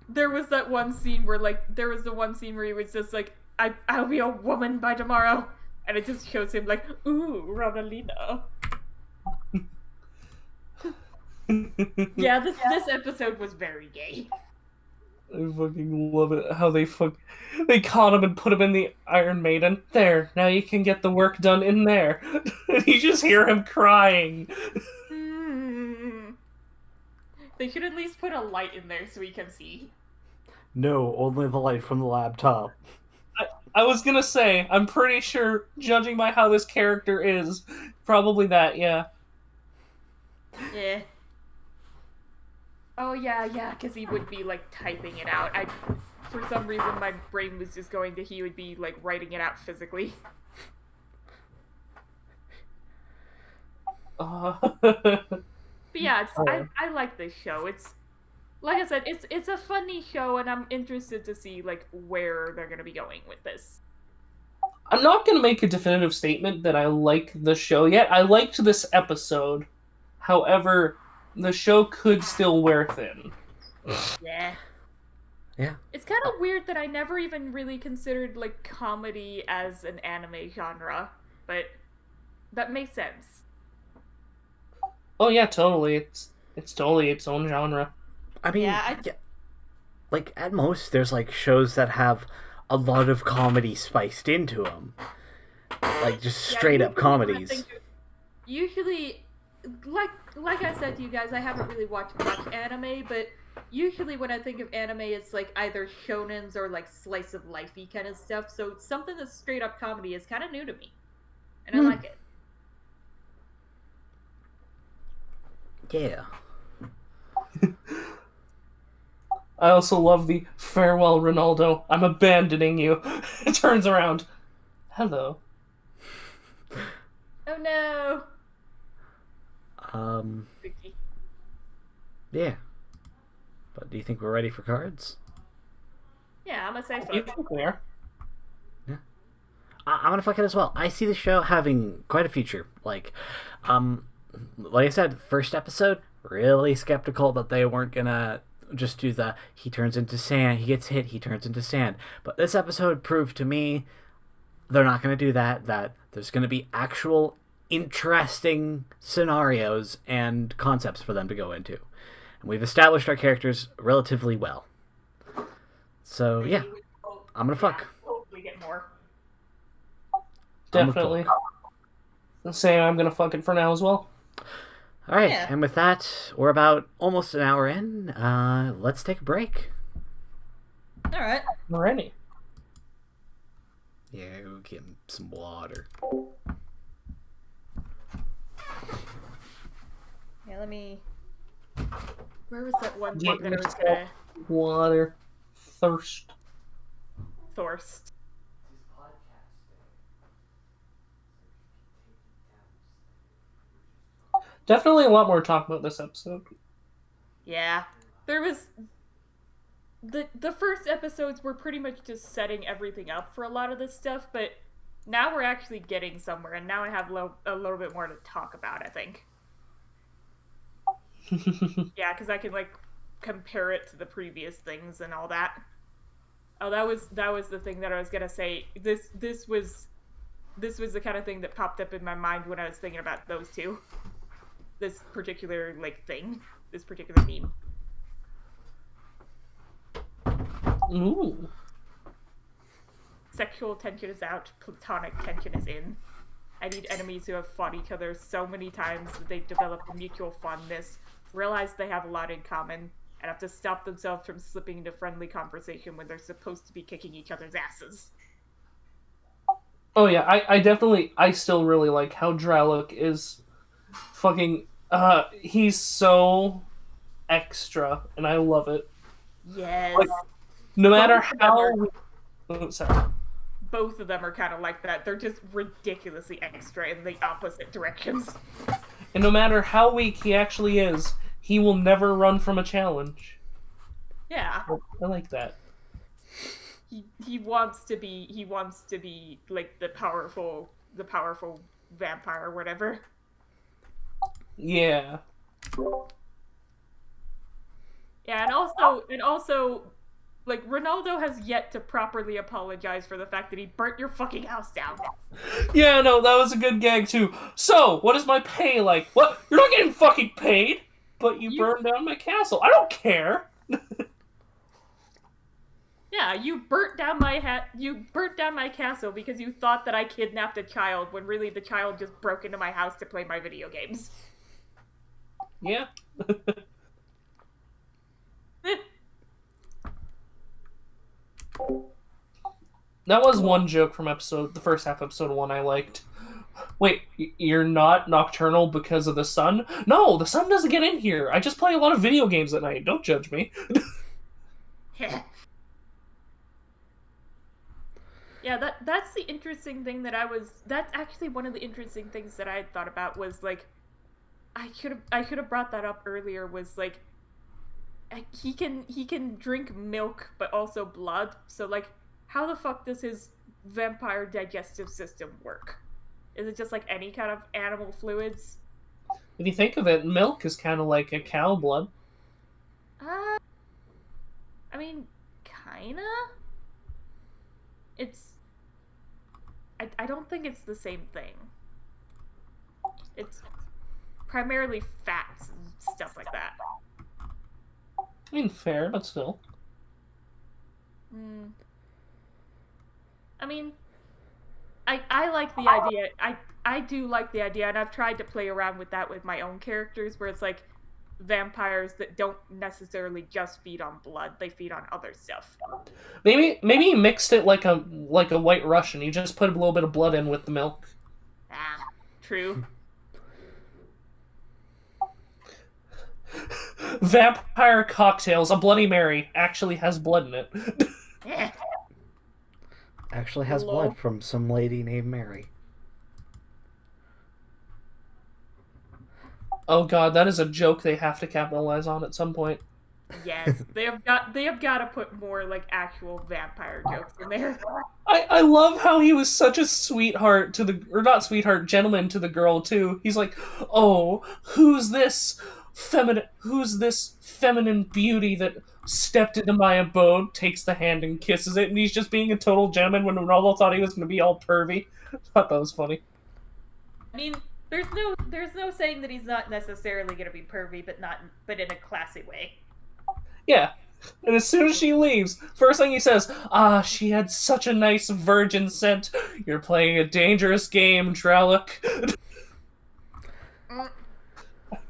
There was that one scene where, like, he was just like, I'll be a woman by tomorrow. And it just shows him like, ooh, Ronaldinho. Yeah, this episode was very gay. I fucking love it. How they caught him and put him in the Iron Maiden. There, now you can get the work done in there. And you just hear him crying. They should at least put a light in there so we can see. No, only the light from the laptop. I was gonna say, I'm pretty sure, judging by how this character is, probably that, yeah. Yeah. Oh, yeah, because he would be, like, typing it out. For some reason, my brain was just going to he would be, like, writing it out physically. But yeah, I like this show. It's, like I said, it's a funny show, and I'm interested to see, like, where they're gonna be going with this. I'm not going to make a definitive statement that I like the show yet. I liked this episode. However, the show could still wear thin. Yeah. Yeah. It's kind of weird that I never even really considered like comedy as an anime genre, but that makes sense. Oh yeah, totally. It's totally its own genre. I mean, Yeah, like at most there's like shows that have a lot of comedy spiced into them, like just straight up comedies. Usually, like I said to you guys, I haven't really watched much anime, but usually when I think of anime, it's like either shonens or like slice of lifey kind of stuff. So something that's straight up comedy is kind of new to me, and I like it. Yeah. I also love the farewell, Ronaldo. I'm abandoning you. It turns around. Hello. Oh no. Yeah. But do you think we're ready for cards? Yeah, I'm gonna say You fuck. think we are? Yeah. I'm gonna fuck it as well. I see the show having quite a future. Like I said, first episode, really skeptical that they weren't gonna just do the he turns into sand, he gets hit, he turns into sand. But this episode proved to me they're not gonna do that, that there's gonna be actual interesting scenarios and concepts for them to go into. And we've established our characters relatively well. So yeah, I'm gonna fuck. Hope we get more. Definitely. Say I'm gonna fuck it for now as well. All right, Yeah. and with that, we're about almost an hour in. Let's take a break. All right. Alrighty. Yeah, go get some water. Yeah, let me. Where was that one Get book that I was yourself gonna water. Thirst. Thorst? Definitely a lot more to talk about this episode. Yeah, there was. The first episodes were pretty much just setting everything up for a lot of this stuff, but now we're actually getting somewhere, and now I have a little bit more to talk about, I think. Yeah, because I can like compare it to the previous things and all that. Oh, that was the thing that I was gonna say. This was the kind of thing that popped up in my mind when I was thinking about those two. This particular like thing, this particular meme. Ooh. Sexual tension is out, platonic tension is in. I need enemies who have fought each other so many times that they've developed a mutual fondness, realize they have a lot in common, and have to stop themselves from slipping into friendly conversation when they're supposed to be kicking each other's asses. Oh yeah, I still really like how Draluk is fucking he's so extra and I love it. Yes. Like, no matter Both of them how are- oh, sorry. Both of them are kind of like that. They're just ridiculously extra in the opposite directions. And no matter how weak he actually is, he will never run from a challenge. Yeah. I like that. He wants to be like the powerful vampire or whatever. Yeah. Yeah, and also like Ronaldo has yet to properly apologize for the fact that he burnt your fucking house down. Yeah, no, that was a good gag too. So, what is my pay like? What? You're not getting fucking paid, but you burned down my castle. I don't care. Yeah, you burnt down my castle because you thought that I kidnapped a child when really the child just broke into my house to play my video games. Yeah. That was one joke from the first half episode 1 I liked. Wait, you're not nocturnal because of the sun? No, the sun doesn't get in here. I just play a lot of video games at night. Don't judge me. Yeah, that's the interesting thing that's actually one of the interesting things that I had thought about was like I should have brought that up earlier was like he can drink milk but also blood. So like how the fuck does his vampire digestive system work? Is it just like any kind of animal fluids? If you think of it, milk is kind of like a cow blood. Uh, I mean, kinda. It's. I don't think it's the same thing. It's primarily fats and stuff like that. I mean, fair, but still. I mean, I like the idea. I do like the idea, and I've tried to play around with that with my own characters, where it's like vampires that don't necessarily just feed on blood; they feed on other stuff. Maybe you mixed it like a White Russian. You just put a little bit of blood in with the milk. Ah, true. Vampire cocktails. A Bloody Mary actually has blood in it. Actually has blood from some lady named Mary. Oh god, that is a joke they have to capitalize on at some point. Yes, they have got to put more like actual vampire jokes in there. I love how he was such a sweetheart to the, or not sweetheart, gentleman to the girl too. He's like, "Oh, who's this feminine beauty that stepped into my abode?" Takes the hand and kisses it, and he's just being a total gentleman when Ronaldo thought he was going to be all pervy. I thought that was funny. I mean, there's no saying that he's not necessarily going to be pervy, but in a classy way. Yeah. And as soon as she leaves, first thing he says, "Ah, she had such a nice virgin scent. You're playing a dangerous game, Tralloc." I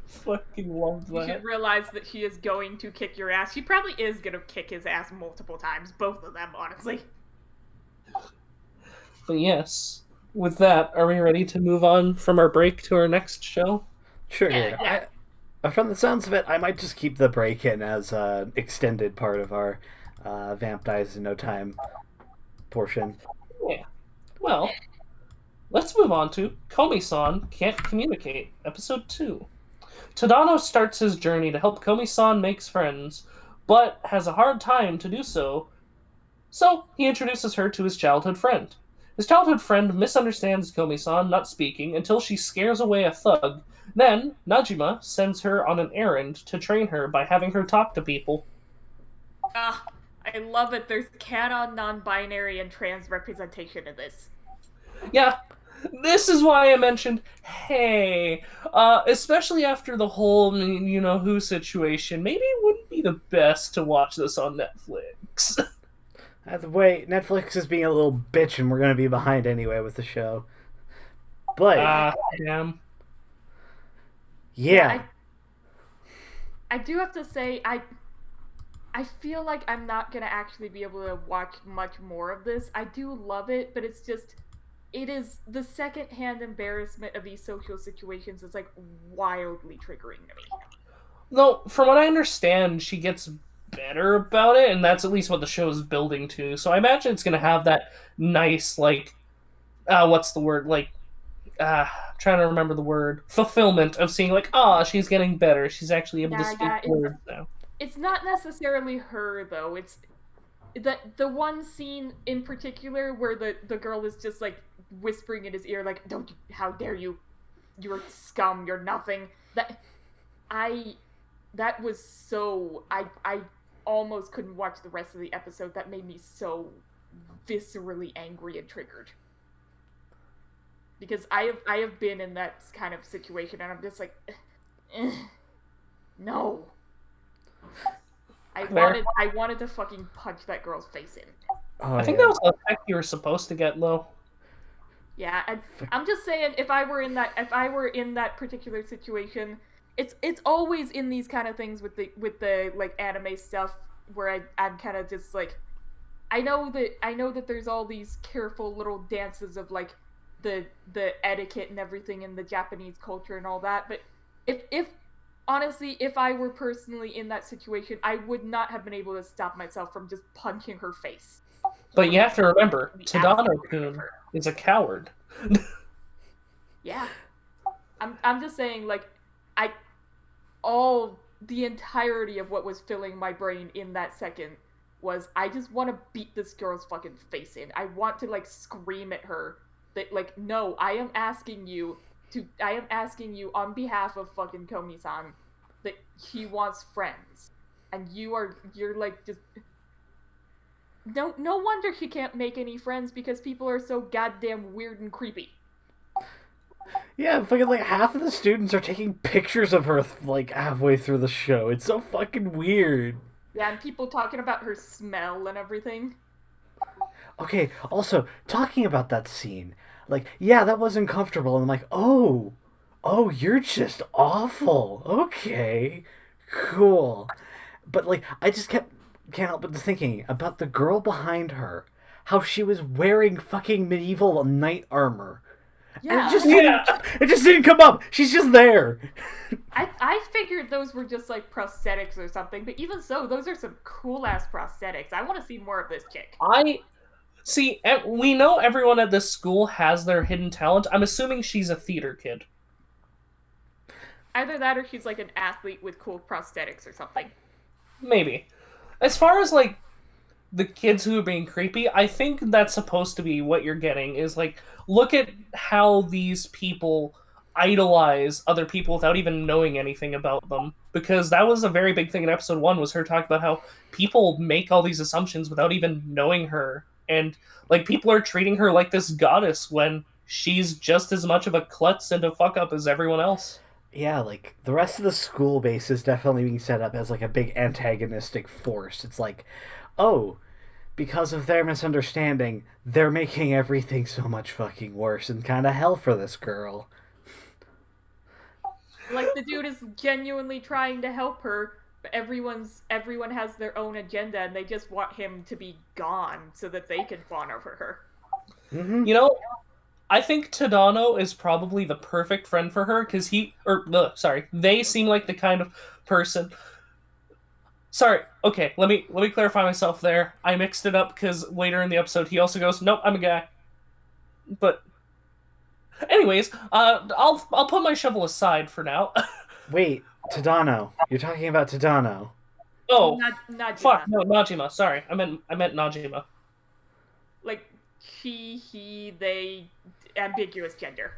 fucking love that. You should realize that she is going to kick your ass. She probably is going to kick his ass multiple times, both of them, honestly. But yes, with that, are we ready to move on from our break to our next show? Sure. Yeah. From the sounds of it, I might just keep the break in as an extended part of our Vamp Dies in No Time portion. Yeah. Well, let's move on to Komi-San Can't Communicate, Episode 2. Tadano starts his journey to help Komi-San make friends, but has a hard time to do so, so he introduces her to his childhood friend. His childhood friend misunderstands Komi-San not speaking until she scares away a thug. Then, Najima sends her on an errand to train her by having her talk to people. I love it. There's canon, non-binary, and trans representation in this. Yeah, this is why I mentioned, hey, especially after the whole you-know-who situation, maybe it wouldn't be the best to watch this on Netflix. Either way, Netflix is being a little bitch and we're going to be behind anyway with the show. But... damn. Yeah. I do have to say, I feel like I'm not going to actually be able to watch much more of this. I do love it, but it's just... It is the second-hand embarrassment of these social situations is, like, wildly triggering to me. Though, from what I understand, she gets better about it, and that's at least what the show is building to. So I imagine it's going to have that nice, like, what's the word? Like, I'm trying to remember the word. Fulfillment of seeing, like, she's getting better. She's actually able to speak words now. It's not necessarily her, though. It's the one scene in particular where the girl is just, like, whispering in his ear, like, how dare you? You're scum, you're nothing. That was so... I almost couldn't watch the rest of the episode. That made me so viscerally angry and triggered. Because I have been in that kind of situation, and I'm just like, no. I wanted to fucking punch that girl's face in. I think that was the effect you were supposed to get, though. Yeah, I'm just saying, if I were in that particular situation, it's always in these kind of things with the like anime stuff where I'm kind of just like, I know that there's all these careful little dances of like the etiquette and everything in the Japanese culture and all that, but if honestly, if I were personally in that situation, I would not have been able to stop myself from just punching her face. But you have to remember, Tadano-kun is a coward. Yeah. I'm just saying, like, the entirety of what was filling my brain in that second was, I just want to beat this girl's fucking face in. I want to, like, scream at her that, like, no, I am asking you on behalf of fucking Komi-san that he wants friends. And you're like, just... No wonder he can't make any friends because people are so goddamn weird and creepy. Yeah, fucking like half of the students are taking pictures of her like halfway through the show. It's so fucking weird. Yeah, and people talking about her smell and everything. Okay, also, talking about that scene, like, yeah, that was uncomfortable, and I'm like, oh, you're just awful. Okay, cool. But, like, I just can't help but thinking about the girl behind her, how she was wearing fucking medieval knight armor. Yeah. And it just didn't come up. She's just there. I figured those were just like prosthetics or something, but even so, those are some cool ass prosthetics. I want to see more of this chick. See, we know everyone at this school has their hidden talent. I'm assuming she's a theater kid. Either that or she's like an athlete with cool prosthetics or something. Maybe. As far as, like, the kids who are being creepy, I think that's supposed to be what you're getting, is, like, look at how these people idolize other people without even knowing anything about them. Because that was a very big thing in episode 1, was her talking about how people make all these assumptions without even knowing her. And, like, people are treating her like this goddess when she's just as much of a klutz and a fuck-up as everyone else. Yeah, like, the rest of the school base is definitely being set up as, like, a big antagonistic force. It's like, oh, because of their misunderstanding, they're making everything so much fucking worse and kind of hell for this girl. Like, the dude is genuinely trying to help her, but everyone has their own agenda, and they just want him to be gone so that they can fawn over her. Mm-hmm. You know, I think Tadano is probably the perfect friend for her, because they seem like the kind of person... Sorry, okay, let me clarify myself there. I mixed it up, because later in the episode he also goes, nope, I'm a guy. But... Anyways, I'll put my shovel aside for now. Wait, Tadano. You're talking about Tadano. Oh, Najima. fuck, no, Najima, sorry. I meant Najima. Like, he, they, ambiguous gender.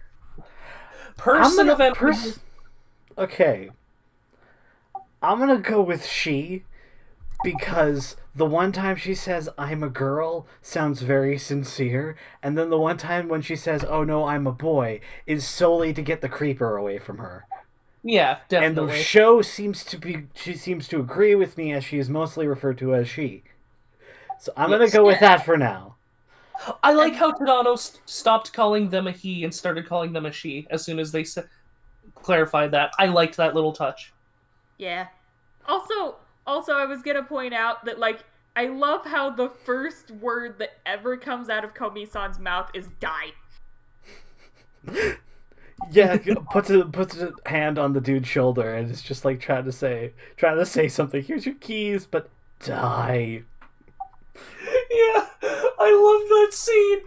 Okay. I'm gonna go with she, because the one time she says, I'm a girl, sounds very sincere, and then the one time when she says, oh no, I'm a boy, is solely to get the creeper away from her. Yeah, definitely. And the show seems to agree with me, as she is mostly referred to as she. So I'm gonna go with that for now. I like how Tadano stopped calling them a he and started calling them a she as soon as they clarified that. I liked that little touch. Yeah. Also, I was gonna point out that, like, I love how the first word that ever comes out of Komi-san's mouth is die. Yeah, puts a hand on the dude's shoulder and is just like trying to say something. Here's your keys, but die. Yeah, I love that scene.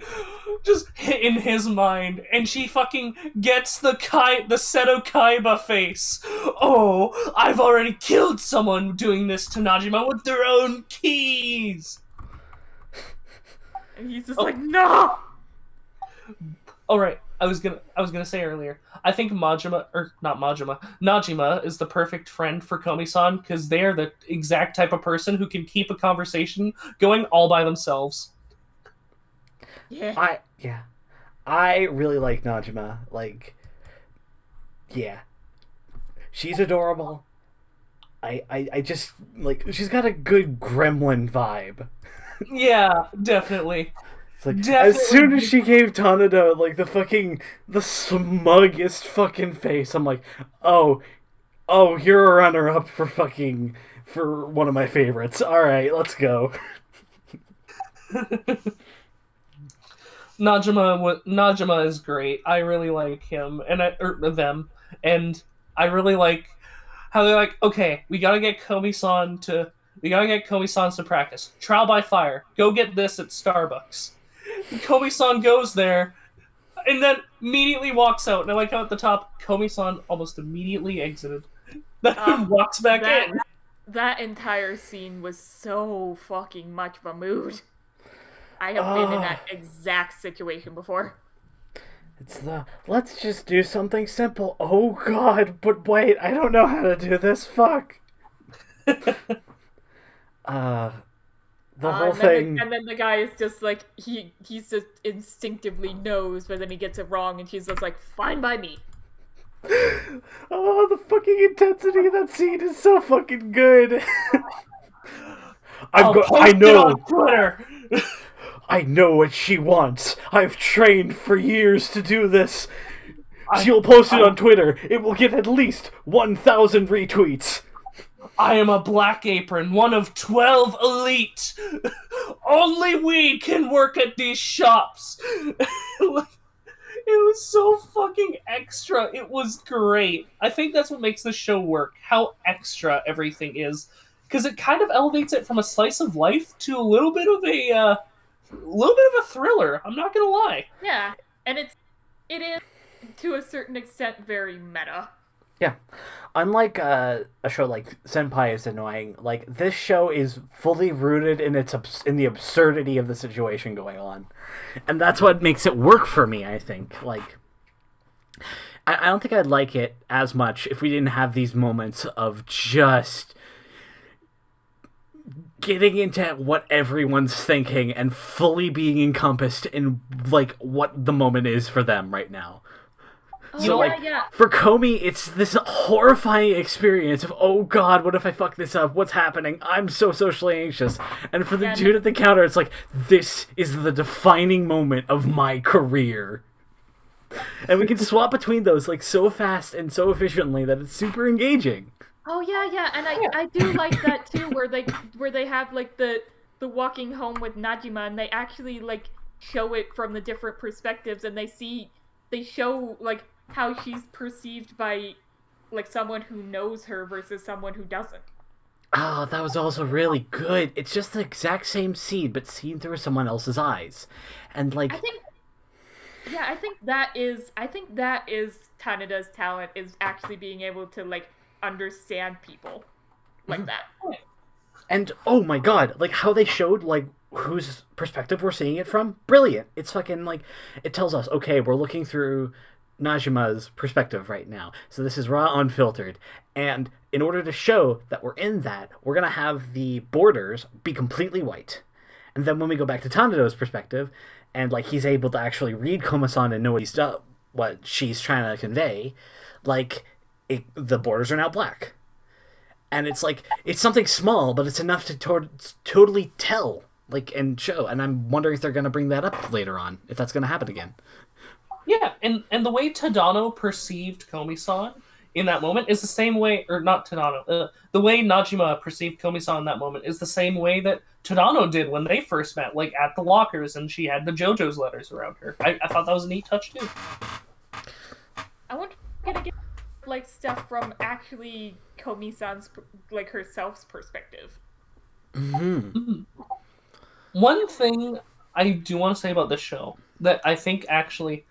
Just in his mind, and she fucking gets the Seto Kaiba face. Oh, I've already killed someone doing this to Najima with their own keys. And he's just like, no. All right, I was gonna say earlier, I think Najima is the perfect friend for Komi-san, because they are the exact type of person who can keep a conversation going all by themselves. Yeah. I really like Najima. Like, yeah, she's adorable. I just like, she's got a good gremlin vibe. Yeah, definitely. It's like, as soon as she gave Tanada, like, the smuggest fucking face, I'm like, oh, you're a runner-up for one of my favorites. Alright, let's go. Najima is great. I really like him, them, and I really like how they're like, okay, we gotta get Komi-san to practice. Trial by fire. Go get this at Starbucks. Komi-san goes there, and then immediately walks out. And I like how at the top, Komi-san almost immediately exited. Then walks back in. that entire scene was so fucking much of a mood. I have been in that exact situation before. It's let's just do something simple. Oh god, but wait, I don't know how to do this. Fuck. The whole thing. And then the guy is just like, he's just instinctively knows, but then he gets it wrong, and she's just like, fine by me. Oh, the fucking intensity of that scene is so fucking good. I know. On Twitter. I know what she wants. I've trained for years to do this. She'll post it on Twitter. It will get at least 1,000 retweets. I am a Black Apron, one of 12 elite. Only we can work at these shops. It was so fucking extra. It was great. I think that's what makes the show work. How extra everything is, because it kind of elevates it from a slice of life to a little bit of a thriller. I'm not gonna lie. Yeah, and it is to a certain extent very meta. Yeah. Unlike a show like Senpai is annoying, like this show is fully rooted in in the absurdity of the situation going on. And that's what makes it work for me, I think. Like I don't think I'd like it as much if we didn't have these moments of just getting into what everyone's thinking and fully being encompassed in like what the moment is for them right now. So, for Komi, it's this horrifying experience of, oh god, what if I fuck this up? What's happening? I'm so socially anxious. And for the dude at the counter, it's like, this is the defining moment of my career. And we can swap between those, like, so fast and so efficiently that it's super engaging. Oh, yeah, and I do like that, too, where they have, like, the walking home with Najima, and they actually, like, show it from the different perspectives, and they show, like, how she's perceived by, like, someone who knows her versus someone who doesn't. Oh, that was also really good. It's just the exact same scene, but seen through someone else's eyes. And, like... I think that is Taneda's talent, is actually being able to, like, understand people like that. And, oh my god, like, how they showed, like, whose perspective we're seeing it from? Brilliant. It's fucking, like, it tells us, okay, we're looking through Najima's perspective right now. So this is raw, unfiltered. And in order to show that we're in that, we're going to have the borders be completely white. And then when we go back to Taneda's perspective, and, like, he's able to actually read Komi-San and know what she's trying to convey, like, the borders are now black. And it's, like, it's something small, but it's enough to totally tell, like, and show. And I'm wondering if they're going to bring that up later on, if that's going to happen again. Yeah, and the way Tadano perceived Komi-san in that moment is the same way, or not Tadano, the way Najima perceived Komi-san in that moment is the same way that Tadano did when they first met, like at the lockers, and she had the JoJo's letters around her. I thought that was a neat touch too. I want to get like stuff from actually Komi-san's, like, herself's perspective. Mm-hmm. One thing I do want to say about this show that I think actually,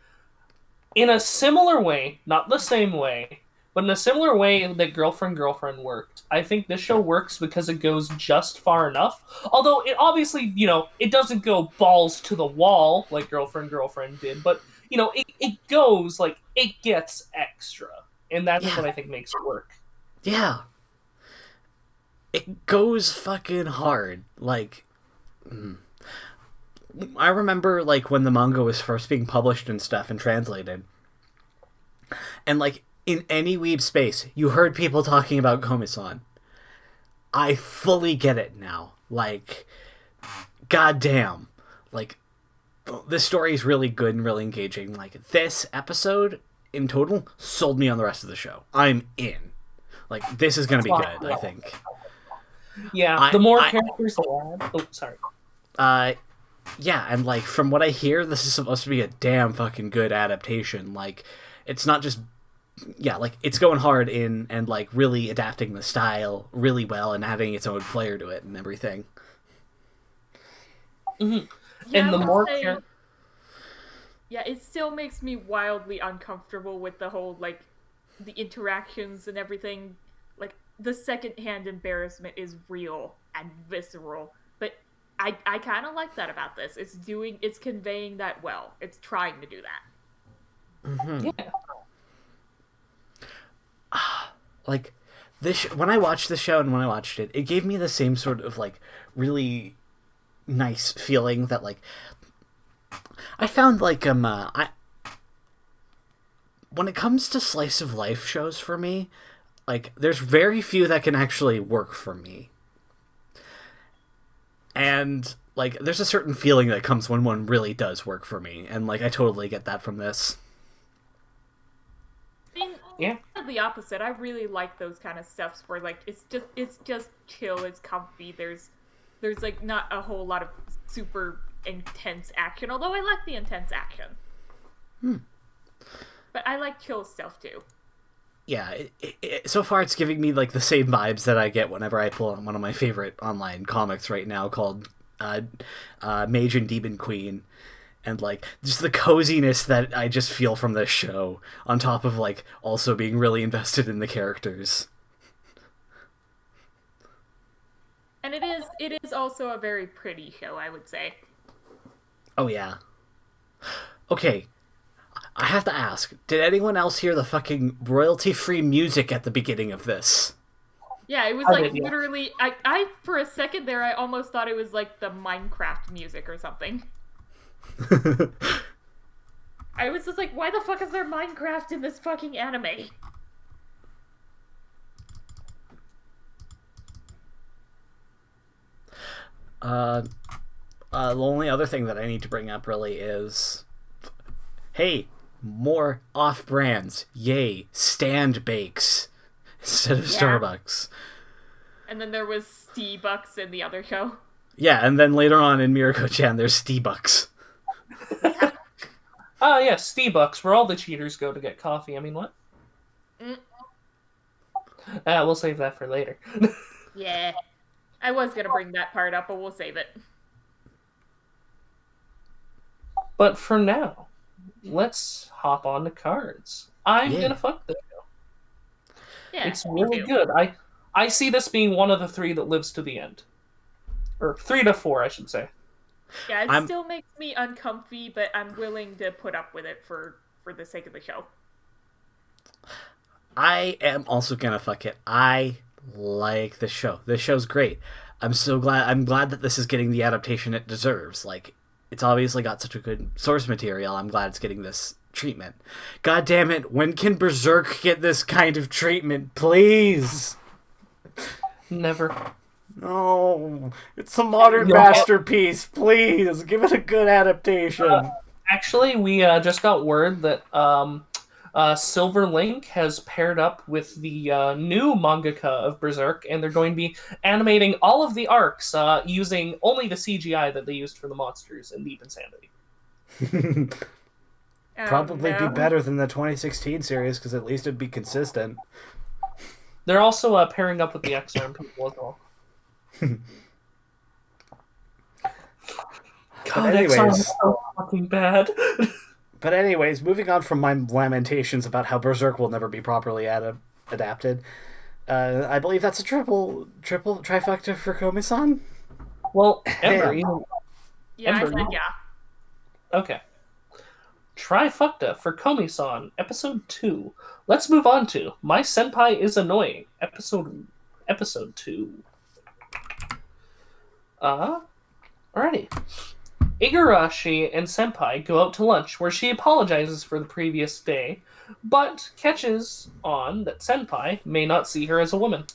in a similar way, not the same way, but in a similar way that Girlfriend worked, I think this show works because it goes just far enough. Although it obviously, it doesn't go balls to the wall like Girlfriend did, but, it goes, like, it gets extra. And that's what I think makes it work. Yeah. It goes fucking hard. Like, I remember, like, when the manga was first being published and stuff and translated. And, like, in any weeb space, you heard people talking about Komi-san. I fully get it now. Like, goddamn. Like, this story is really good and really engaging. Like, this episode, in total, sold me on the rest of the show. I'm in. Like, this is gonna be good, I think. Yeah, the more characters they add... Oh, sorry. Yeah, and, like, from what I hear, this is supposed to be a damn fucking good adaptation. Like, it's not just... Yeah, like, it's going hard in and, like, really adapting the style really well and adding its own flair to it and everything. Mm-hmm. Yeah, and the more... Yeah, it still makes me wildly uncomfortable with the whole, like, the interactions and everything. Like, the secondhand embarrassment is real and visceral. But I kind of like that about this. It's conveying that well. It's trying to do that. Mm-hmm. Yeah. Like this when I watched the show and when I watched it, it gave me the same sort of like really nice feeling that like I found like I when it comes to slice of life shows for me, like there's very few that can actually work for me. And like there's a certain feeling that comes when one really does work for me, and like I totally get that from this. I mean, Yeah. the opposite. I really like those kind of stuffs where like it's just chill, it's comfy. There's like not a whole lot of super intense action, although I like the intense action. But I like chill stuff too. Yeah, so far it's giving me like the same vibes that I get whenever I pull on one of my favorite online comics right now called Mage and Demon Queen. And like just the coziness that I just feel from this show, on top of like also being really invested in the characters. And it is also a very pretty show, I would say. Oh yeah. Okay, I have to ask, did anyone else hear the fucking royalty-free music at the beginning of this? Yeah, it was I like did, yeah. literally I for a second there I almost thought it was like the Minecraft music or something. I was just like, why the fuck is there Minecraft in this fucking anime? The only other thing that I need to bring up really is, hey, more off-brands. Yay, Stand Bakes instead of Starbucks. And then there was Steebucks in the other show. Yeah, and then later on in Mieruko-Chan, there's Steebucks. Yeah, Steebucks, where all the cheaters go to get coffee. I mean, what? We'll save that for later. Yeah. I was gonna bring that part up, but we'll save it. But for now, let's hop on to cards. I'm gonna fuck this show. Yeah, It's really good. I see this being one of the three that lives to the end. Or 3 to 4, I should say. Yeah, it still makes me uncomfy, but I'm willing to put up with it for the sake of the show. I am also gonna fuck it. I like this show. This show's great. I'm glad that this is getting the adaptation it deserves. Like, it's obviously got such a good source material. I'm glad it's getting this treatment. God damn it, when can Berserk get this kind of treatment, please? Never. No, it's a modern masterpiece. Please, give it a good adaptation. Actually, we just got word that Silver Link has paired up with the new mangaka of Berserk, and they're going to be animating all of the arcs using only the CGI that they used for the monsters in Deep Insanity. Probably be better than the 2016 series, because at least it'd be consistent. They're also pairing up with the X-Arm people as well. God, X-Arm is so fucking bad. But anyways, moving on from my lamentations about how Berserk will never be properly adapted, I believe that's a triple trifecta for Komi-San? Well, Ember, Yeah, Ember, I said yeah. Okay. Trifecta for Komi-San, episode 2. Let's move on to My Senpai is Annoying, episode 2. Alrighty. Igarashi and Senpai go out to lunch, where she apologizes for the previous day, but catches on that Senpai may not see her as a woman.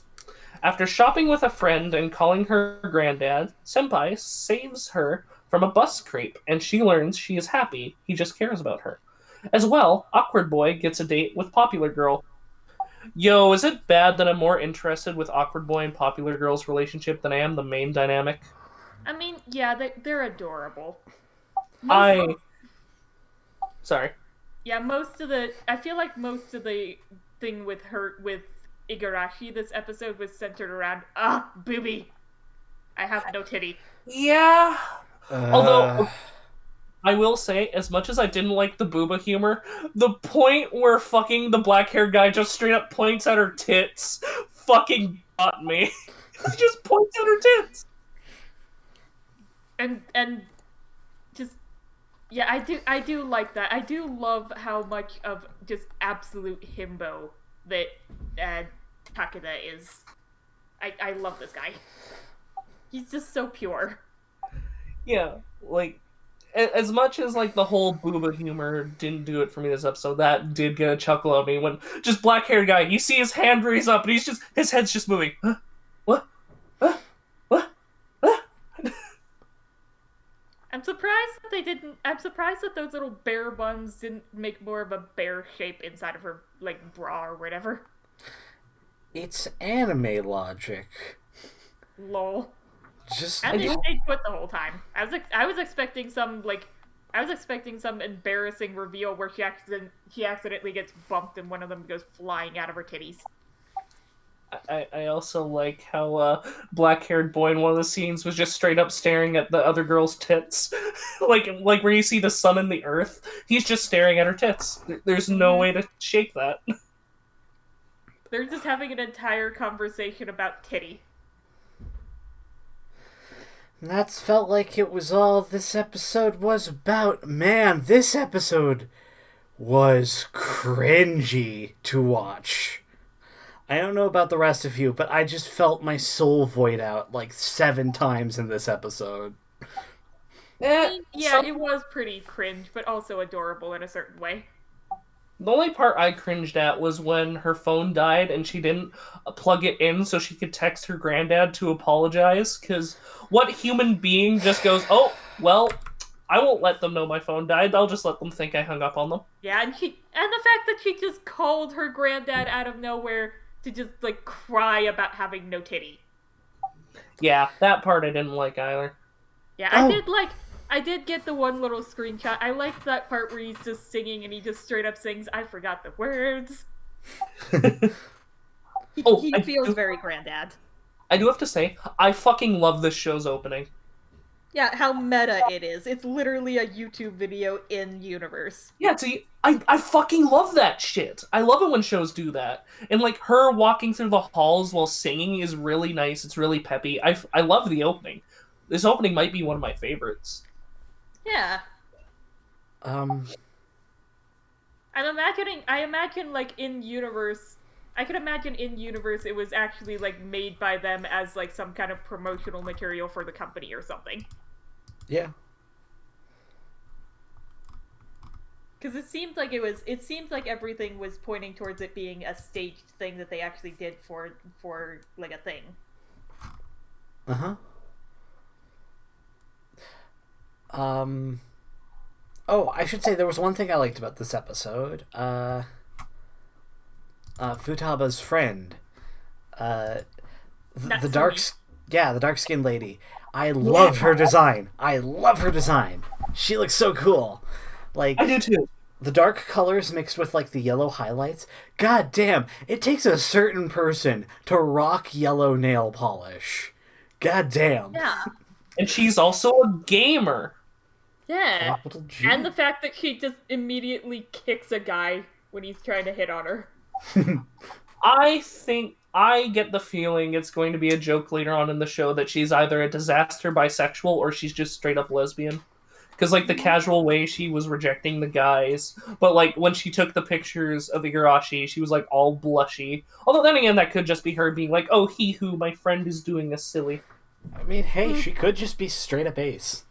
After shopping with a friend and calling her granddad, Senpai saves her from a bus creep, and she learns she is happy, he just cares about her. As well, Awkward Boy gets a date with Popular Girl. Yo, is it bad that I'm more interested with Awkward Boy and Popular Girl's relationship than I am the main dynamic? I mean, yeah, they're adorable. Sorry. Yeah, I feel like most of the thing with Igarashi this episode was centered around, booby. I have no titty. Yeah. Although, I will say, as much as I didn't like the booba humor, the point where fucking the black-haired guy just straight up points at her tits fucking got me. He just points at her tits. And just yeah, I do like that. I do love how much of just absolute himbo that Takeda is. I love this guy. He's just so pure. Yeah, like as much as like the whole booba humor didn't do it for me this episode, that did get a chuckle out of me when just black haired guy, you see his hand raise up and his head's just moving. Huh? What? Huh? What? Huh? I'm surprised that those little bear buns didn't make more of a bear shape inside of her like bra or whatever. It's anime logic. Lol. Just And they quit the whole time. I was expecting some embarrassing reveal where she accidentally gets bumped and one of them goes flying out of her titties. I also like how black-haired boy in one of the scenes was just straight up staring at the other girl's tits, like where you see the sun and the earth. He's just staring at her tits. There's no way to shake that. They're just having an entire conversation about titty. That's felt like it was all this episode was about. Man, this episode was cringy to watch. I don't know about the rest of you, but I just felt my soul void out like 7 times in this episode. Yeah, it was pretty cringe, but also adorable in a certain way. The only part I cringed at was when her phone died and she didn't plug it in so she could text her granddad to apologize, because what human being just goes, oh, well, I won't let them know my phone died, I'll just let them think I hung up on them. Yeah, and the fact that she just called her granddad out of nowhere to just, like, cry about having no titty. Yeah, that part I didn't like either. Yeah, I did get the one little screenshot. I liked that part where he's just singing and he just straight up sings, I forgot the words. He feels very granddad. I do have to say, I fucking love this show's opening. Yeah, how meta it is. It's literally a YouTube video in universe. Yeah, see, I fucking love that shit. I love it when shows do that. And, like, her walking through the halls while singing is really nice. It's really peppy. I love the opening. This opening might be one of my favorites. Yeah. I imagine, like, in universe... I could imagine in universe it was actually, like, made by them as, like, some kind of promotional material for the company or something. Yeah. Because it seemed like everything was pointing towards it being a staged thing that they actually did for like, a thing. Uh-huh. Oh, I should say there was one thing I liked about this episode. Futaba's friend. The dark-skinned lady. I love her design. She looks so cool. Like, I do too. The dark colors mixed with, like, the yellow highlights. God damn, it takes a certain person to rock yellow nail polish. God damn. Yeah. And she's also a gamer. Yeah. And the fact that she just immediately kicks a guy when he's trying to hit on her. I get the feeling it's going to be a joke later on in the show that she's either a disaster bisexual or she's just straight up lesbian. Because, like, the casual way she was rejecting the guys, but, like, when she took the pictures of Igarashi, she was, like, all blushy. Although, then again, that could just be her being like, oh, my friend is doing is silly. I mean, hey, she could just be straight up ace.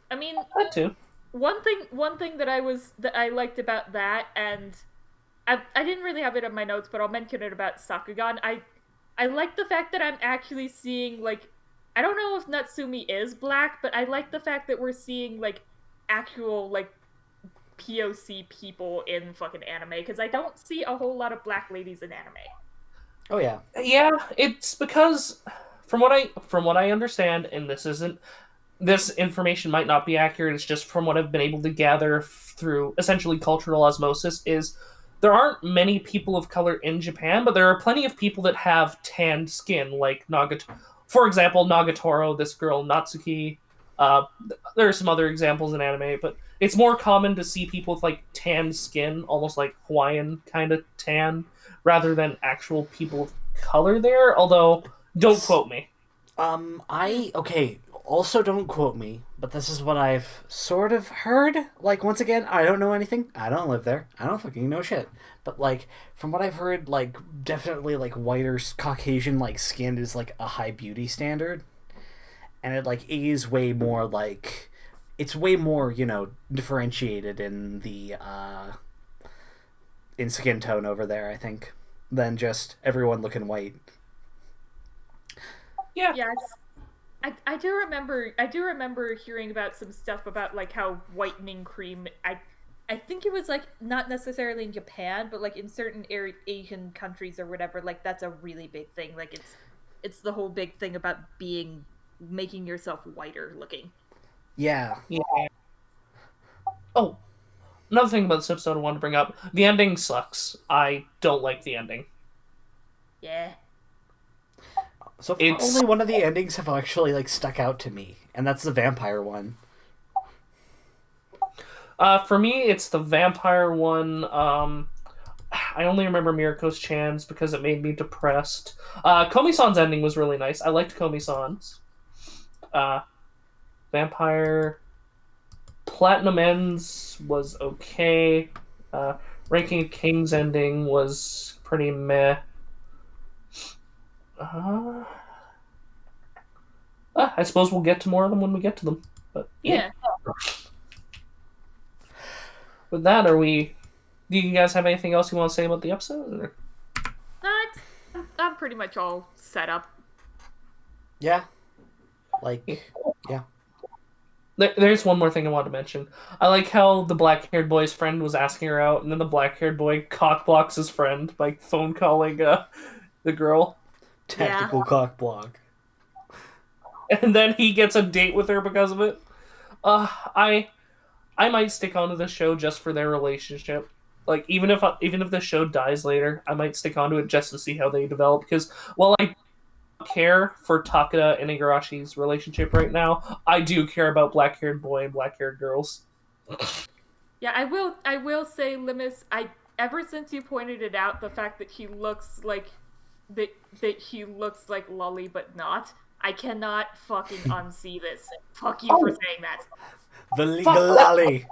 I mean, that too. One thing that I liked about that, and I didn't really have it in my notes, but I'll mention it about Sakugan. I like the fact that I'm actually seeing, like, I don't know if Natsumi is black, but I like the fact that we're seeing, like, actual, like, POC people in fucking anime, because I don't see a whole lot of black ladies in anime. Oh yeah. Yeah, it's because from what I understand, and this information might not be accurate, it's just from what I've been able to gather through essentially cultural osmosis, is there aren't many people of color in Japan, but there are plenty of people that have tanned skin, like for example, Nagatoro, this girl, Natsuki. There are some other examples in anime, but it's more common to see people with like tan skin, almost like Hawaiian kind of tan, rather than actual people of color there. Although, don't quote me. Okay, also don't quote me, but this is what I've sort of heard. Like, once again, I don't know anything. I don't live there. I don't fucking know shit. But, like, from what I've heard, like, definitely, like, whiter Caucasian, like, skin is, like, a high beauty standard. And it, like, is way more, like, it's way more, you know, differentiated in skin tone over there, I think, than just everyone looking white. Yeah. Yeah, I do remember hearing about some stuff about like how whitening cream. I think it was like not necessarily in Japan, but like in certain Asian countries or whatever. Like that's a really big thing. Like it's the whole big thing about making yourself whiter looking. Yeah. Yeah. Oh, another thing about this episode I wanted to bring up: the ending sucks. I don't like the ending. Yeah. So far, only one of the endings have actually like stuck out to me, and that's the vampire one. For me, it's the vampire one. I only remember Mieruko-Chan's because it made me depressed. Komi-San's ending was really nice. I liked Komi-San's. Vampire Platinum Ends was okay. Ranking of Kings ending was pretty meh. I suppose we'll get to more of them when we get to them. But yeah. With that, do you guys have anything else you want to say about the episode? Or? I'm pretty much all set up. Yeah. Like, yeah. There's one more thing I wanted to mention. I like how the black-haired boy's friend was asking her out, and then the black-haired boy cock-blocks his friend by phone calling the girl. Tactical cock block. And then he gets a date with her because of it. I might stick onto the show just for their relationship. Like even if the show dies later, I might stick onto it just to see how they develop. Because while I care for Takeda and Igarashi's relationship right now, I do care about black-haired boy and black-haired girls. Yeah, I will say, Limus, ever since you pointed it out, the fact that he looks like that he looks like Lully but not, I cannot fucking unsee this. Fuck you for saying that. The legal lolly.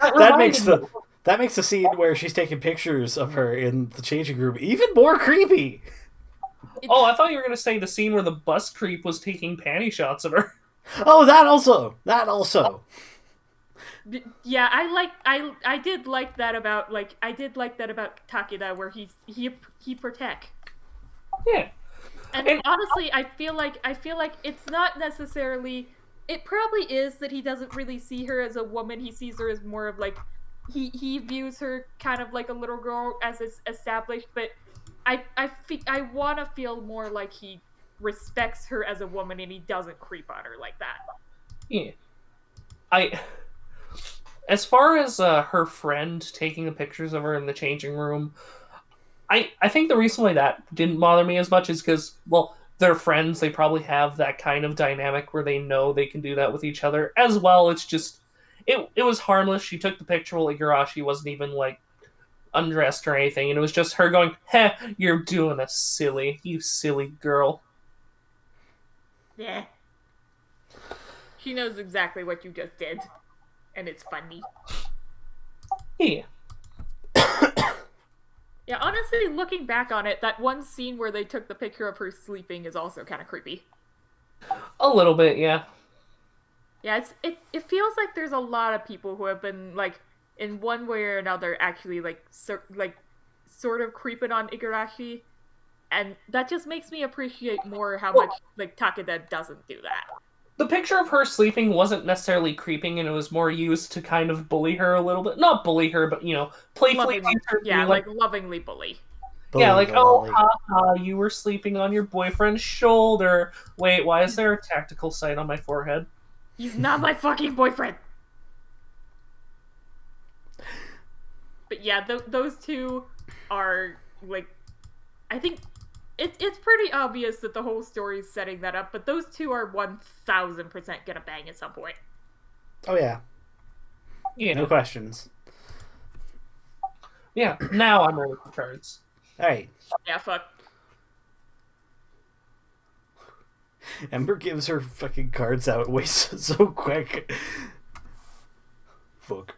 that makes the scene where she's taking pictures of her in the changing room even more creepy. Oh, I thought you were gonna say the scene where the bus creep was taking panty shots of her. Oh, that also. Yeah, I did like that about Takeda, where he protect. Yeah. And honestly, I feel like it's not necessarily. It probably is that he doesn't really see her as a woman. He sees her as more of like he views her kind of like a little girl as is established. But I want to feel more like he respects her as a woman and he doesn't creep on her like that. Yeah. As far as her friend taking the pictures of her in the changing room, I think the reason why that didn't bother me as much is because, well, they're friends. They probably have that kind of dynamic where they know they can do that with each other. As well, it's just, it was harmless. She took the picture while Igarashi wasn't even, like, undressed or anything. And it was just her going, heh, you're doing you silly girl. Yeah. She knows exactly what you just did. And it's funny. Yeah. Yeah, honestly, looking back on it, that one scene where they took the picture of her sleeping is also kind of creepy. A little bit, yeah. Yeah, it feels like there's a lot of people who have been, like, in one way or another, actually, sort of creeping on Igarashi. And that just makes me appreciate more how much, like, Takeda doesn't do that. The picture of her sleeping wasn't necessarily creeping, and it was more used to kind of bully her a little bit. Not bully her, but, playfully. Lovingly bully. Yeah, like, oh, haha, you were sleeping on your boyfriend's shoulder. Wait, why is there a tactical sight on my forehead? He's not my fucking boyfriend! But yeah, those two are, like, I think it's pretty obvious that the whole story is setting that up, but those two are 1000% gonna bang at some point. Oh, yeah. No Yeah. questions. Yeah. Now I'm ready for cards. Alright. Yeah, fuck. Ember gives her fucking cards out way so quick. Fuck.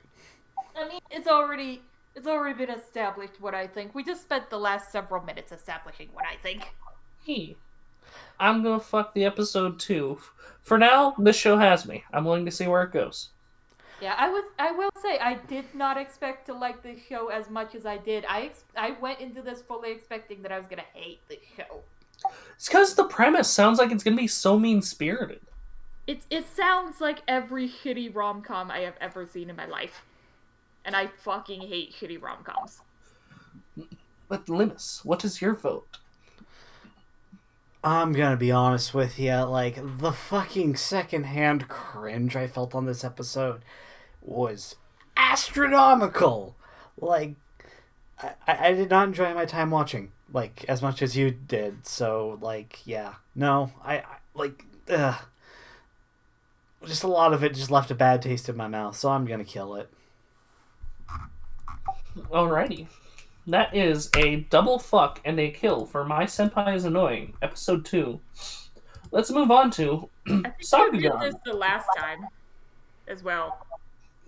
I mean, it's already been established what I think. We just spent the last several minutes establishing what I think. Hey, I'm gonna fuck the episode too. For now, this show has me. I'm willing to see where it goes. Yeah, I will say I did not expect to like this show as much as I did. I went into this fully expecting that I was gonna hate this show. It's because the premise sounds like it's gonna be so mean-spirited. It sounds like every shitty rom-com I have ever seen in my life. And I fucking hate shitty rom-coms. But Linus, what is your vote? I'm gonna be honest with you, like, the fucking secondhand cringe I felt on this episode was astronomical. Like, I did not enjoy my time watching, like, as much as you did, so, like, yeah. No, I like, just a lot of it just left a bad taste in my mouth, so I'm gonna kill it. Alrighty. That is a double fuck and a kill for My Senpai is Annoying, episode 2. Let's move on to I think you did Sakugan. this the last time as well.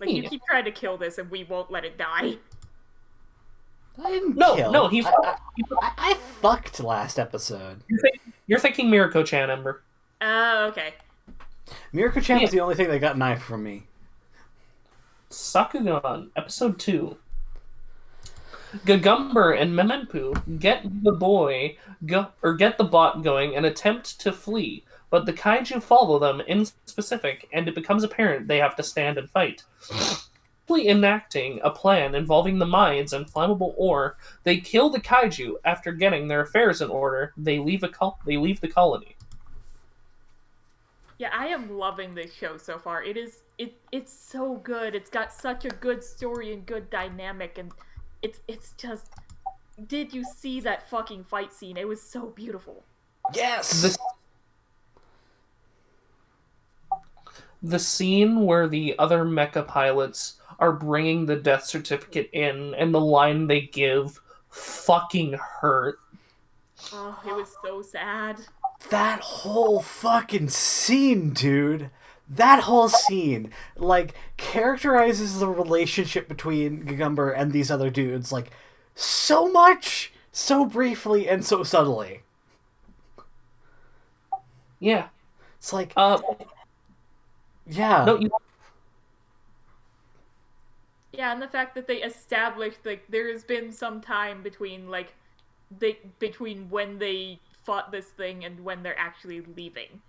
Like, you Yeah. keep trying to kill this and we won't let it die. I didn't No, kill. no, I fucked last episode. You're thinking Mieruko-Chan, Ember. Oh, okay. Mieruko-Chan was Yeah. the only thing that got knifed from me. Sakugan, episode 2. Gagumber and Memempu get the bot going and attempt to flee, but the kaiju follow them in specific, and it becomes apparent they have to stand and fight. Enacting a plan involving the mines and flammable ore, they kill the kaiju. After getting their affairs in order, they leave the colony. Yeah, I am loving this show so far. It's so good. It's got such a good story and good dynamic, and it's just, did you see that fucking fight scene? It was so beautiful. Yes! The scene where the other mecha pilots are bringing the death certificate in, and the line they give fucking hurt. Oh, it was so sad. That whole fucking scene, dude. That whole scene, like, characterizes the relationship between Gagumber and these other dudes, like, so much, so briefly, and so subtly. Yeah. It's like, Yeah. No, Yeah, and the fact that they established, like, there has been some time between, like, between when they fought this thing and when they're actually leaving.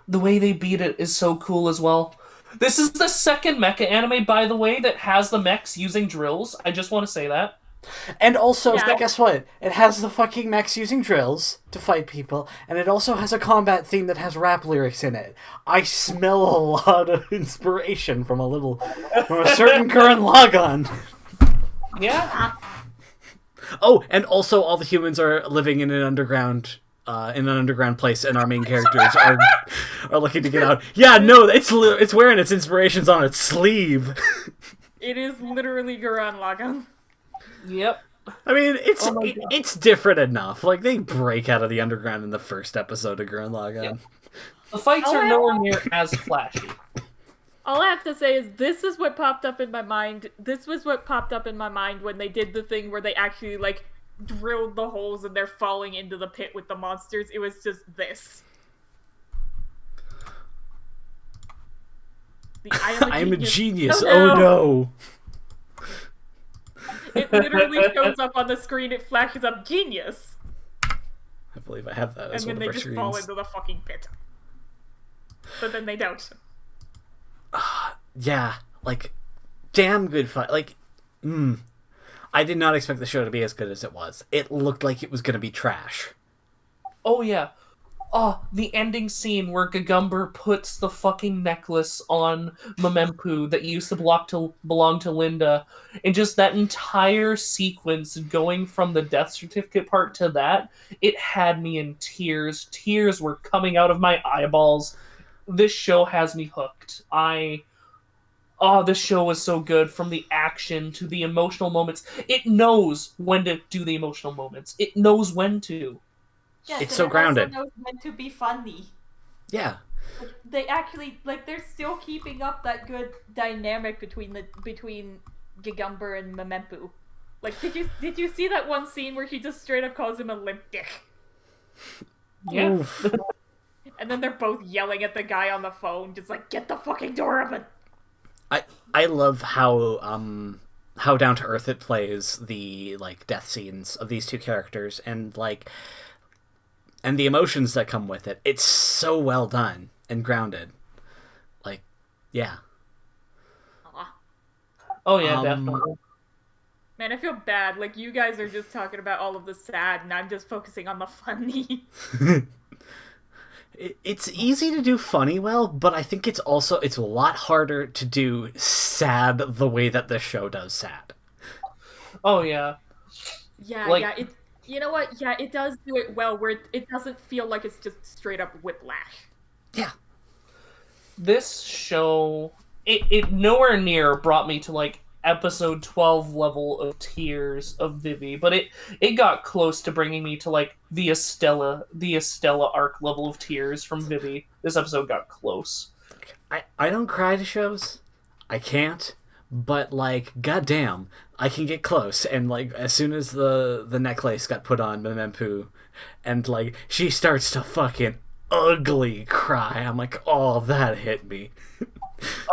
The way they beat it is so cool as well. This is the second mecha anime, by the way, that has the mechs using drills. I just want to say that. And also, Yeah. guess what? It has the fucking mechs using drills to fight people, and it also has a combat theme that has rap lyrics in it. I smell a lot of inspiration from a certain current logon. Yeah. Oh, and also all the humans are living in an underground place, and our main characters are looking to get out. Yeah, no, it's wearing its inspirations on its sleeve. It is literally Gurren Lagann. Yep. I mean, Oh my God. it's different enough. Like, they break out of the underground in the first episode of Gurren Lagann. Yeah. The fights are nowhere near as flashy. All I have to say is this is what popped up in my mind. This was what popped up in my mind when they did the thing where they actually, like, drilled the holes and they're falling into the pit with the monsters. It was just this. I am a genius. No, Oh no. no. It literally shows up on the screen. It flashes up genius. I believe I have that And as then one they of our just fall screens. into the fucking pit. But then they don't. Yeah, like, damn good fight. Like, I did not expect the show to be as good as it was. It looked like it was going to be trash. Oh, yeah. Oh, the ending scene where Gagumber puts the fucking necklace on Memempu that used to belong to Linda, and just that entire sequence going from the death certificate part to that, it had me in tears. Tears were coming out of my eyeballs. This show has me hooked. oh, this show was so good, from the action to the emotional moments. It knows when to do the emotional moments. It knows when to. Yes, It's and so it also grounded. knows when to be funny. Yeah. Like, they actually they're still keeping up that good dynamic between Gigumber and Memempu. Like, did you see that one scene where he just straight up calls him a limp dick? Yeah. Oof. And then they're both yelling at the guy on the phone, just like, get the fucking door open. I love how down to earth it plays the like death scenes of these two characters and the emotions that come with it. It's so well done and grounded. Like, yeah. Oh yeah, definitely. Man, I feel bad. Like, you guys are just talking about all of the sad, and I'm just focusing on the funny. It's easy to do funny well, but I think it's a lot harder to do sad the way that the show does sad. Oh yeah. Yeah, Like- yeah, you know what? Yeah, it does do it well, where it doesn't feel like it's just straight up whiplash. Yeah. This show, it nowhere near brought me to like episode 12 level of tears of Vivi, but it got close to bringing me to like the Estella arc level of tears from Vivi. This episode got close. I don't cry to shows. I can't. But like, goddamn, I can get close. And like, as soon as the necklace got put on Memempu, and like she starts to fucking ugly cry, I'm like, oh, that hit me.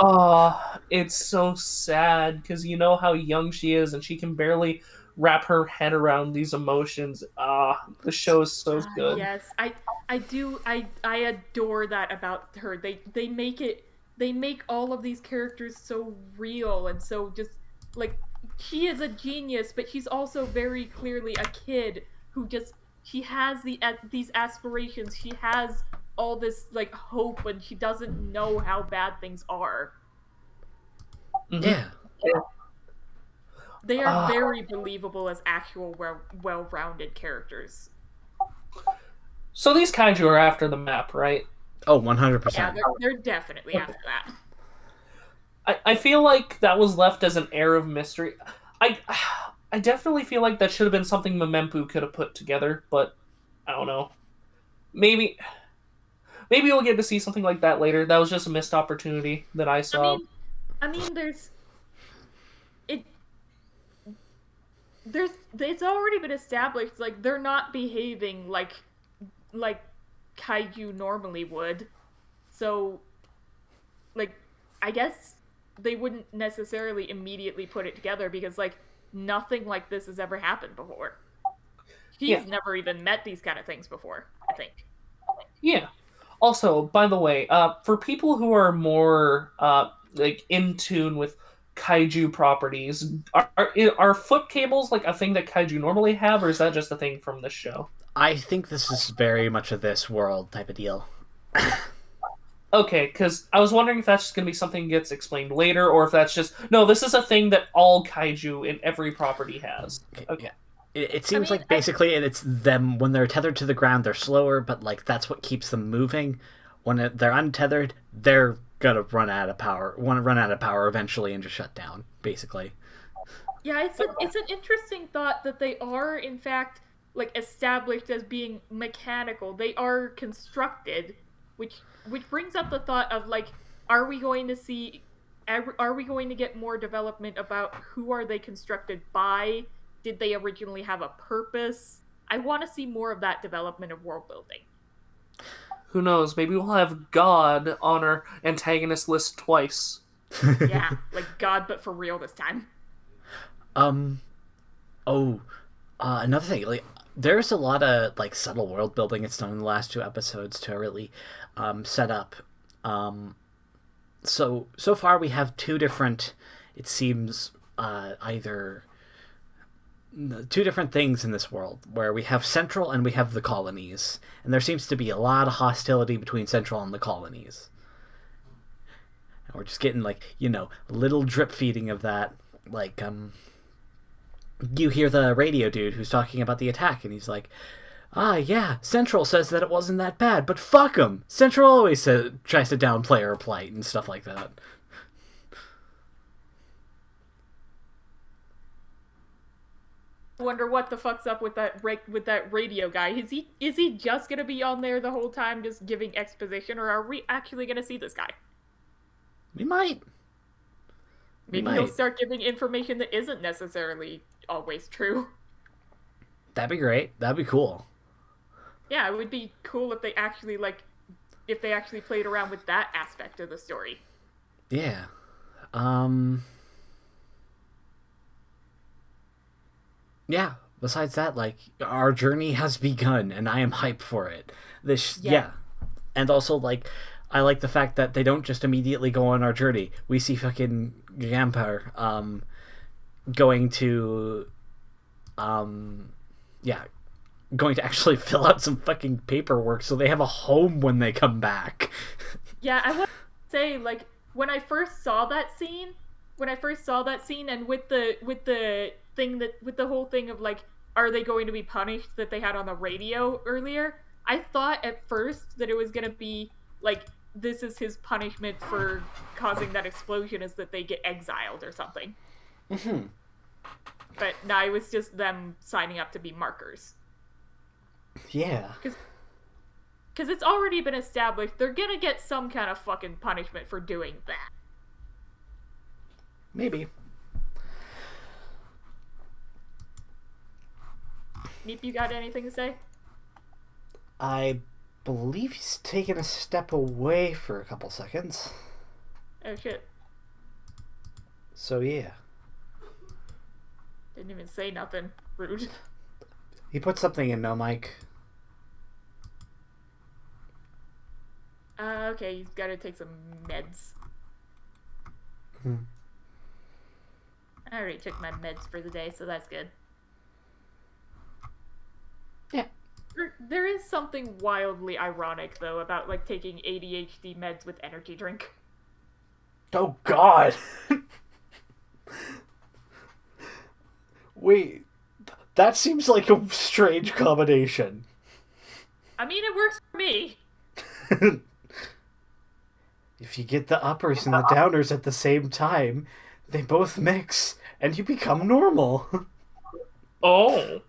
Oh, it's so sad because you know how young she is and she can barely wrap her head around these emotions. The show is so good. Yes, I adore that about her. They make all of these characters so real and so just like, she is a genius, but she's also very clearly a kid who just, she has these aspirations. She has all this like hope, and she doesn't know how bad things are. Mhm. Yeah. They are very believable as actual well-rounded characters. So these kaiju are after the map, right? Oh, 100%. Yeah, they're definitely after that. I feel like that was left as an air of mystery. I definitely feel like that should have been something Memempu could have put together, but I don't know. Maybe we'll get to see something like that later. That was just a missed opportunity that I saw. I mean, it's already been established, like, they're not behaving like kaiju normally would. So, like, I guess they wouldn't necessarily immediately put it together because, like, nothing like this has ever happened before. He's never even met these kind of things before, I think. Yeah. Also, by the way, for people who are more like in tune with kaiju properties, are foot cables like a thing that kaiju normally have, or is that just a thing from this show? I think this is very much a this world type of deal. Okay, because I was wondering if that's just going to be something that gets explained later, or if that's just... No, this is a thing that all kaiju in every property has. Okay. Yeah. It seems like basically it's them, when they're tethered to the ground, they're slower, but like that's what keeps them moving. When they're untethered, they're gonna run out of power eventually and just shut down, basically. Yeah, it's an interesting thought that they are, in fact, like, established as being mechanical. They are constructed, which brings up the thought of, like, are we going to get more development about who are they constructed by? Did they originally have a purpose? I want to see more of that development of world building. Who knows? Maybe we'll have God on our antagonist list twice. Yeah, like God, but for real this time. Another thing, like, there's a lot of like subtle world building it's done in the last 2 episodes to really set up. So far we have 2 different, it seems, either 2 different things in this world, where we have Central and we have the colonies, and there seems to be a lot of hostility between Central and the colonies. And we're just getting, like, you know, little drip feeding of that. Like, you hear the radio dude who's talking about the attack, and he's like, yeah, Central says that it wasn't that bad, but fuck him! Central always tries to downplay our plight and stuff like that. wonder what the fuck's up with that radio guy. Is he just gonna be on there the whole time, just giving exposition, or are we actually gonna see this guy? We might. Maybe he'll start giving information that isn't necessarily always true. That'd be great. That'd be cool. Yeah, it would be cool if they actually played around with that aspect of the story. Yeah. Yeah. Besides that, like, our journey has begun, and I am hyped for it. Yeah. And also, like, I like the fact that they don't just immediately go on our journey. We see fucking Gamper, going to, going to actually fill out some fucking paperwork so they have a home when they come back. Yeah, I want to say, like, when I first saw that scene, and with the whole thing of, like, are they going to be punished that they had on the radio earlier, I thought at first that it was going to be, like, this is his punishment for causing that explosion, is that they get exiled or something. Mm-hmm. But no, it was just them signing up to be markers. Yeah. Because it's already been established they're gonna get some kind of fucking punishment for doing that. Maybe. Meep, you got anything to say? I believe he's taken a step away for a couple seconds. Oh shit. So yeah. Didn't even say nothing. Rude. He put something in no mic. Okay, he's gotta take some meds. I already took my meds for the day, so that's good. Yeah. There is something wildly ironic, though, about, like, taking ADHD meds with energy drink. Oh, God! Wait, that seems like a strange combination. I mean, it works for me. If you get the uppers and the downers at the same time, they both mix, and you become normal. Oh.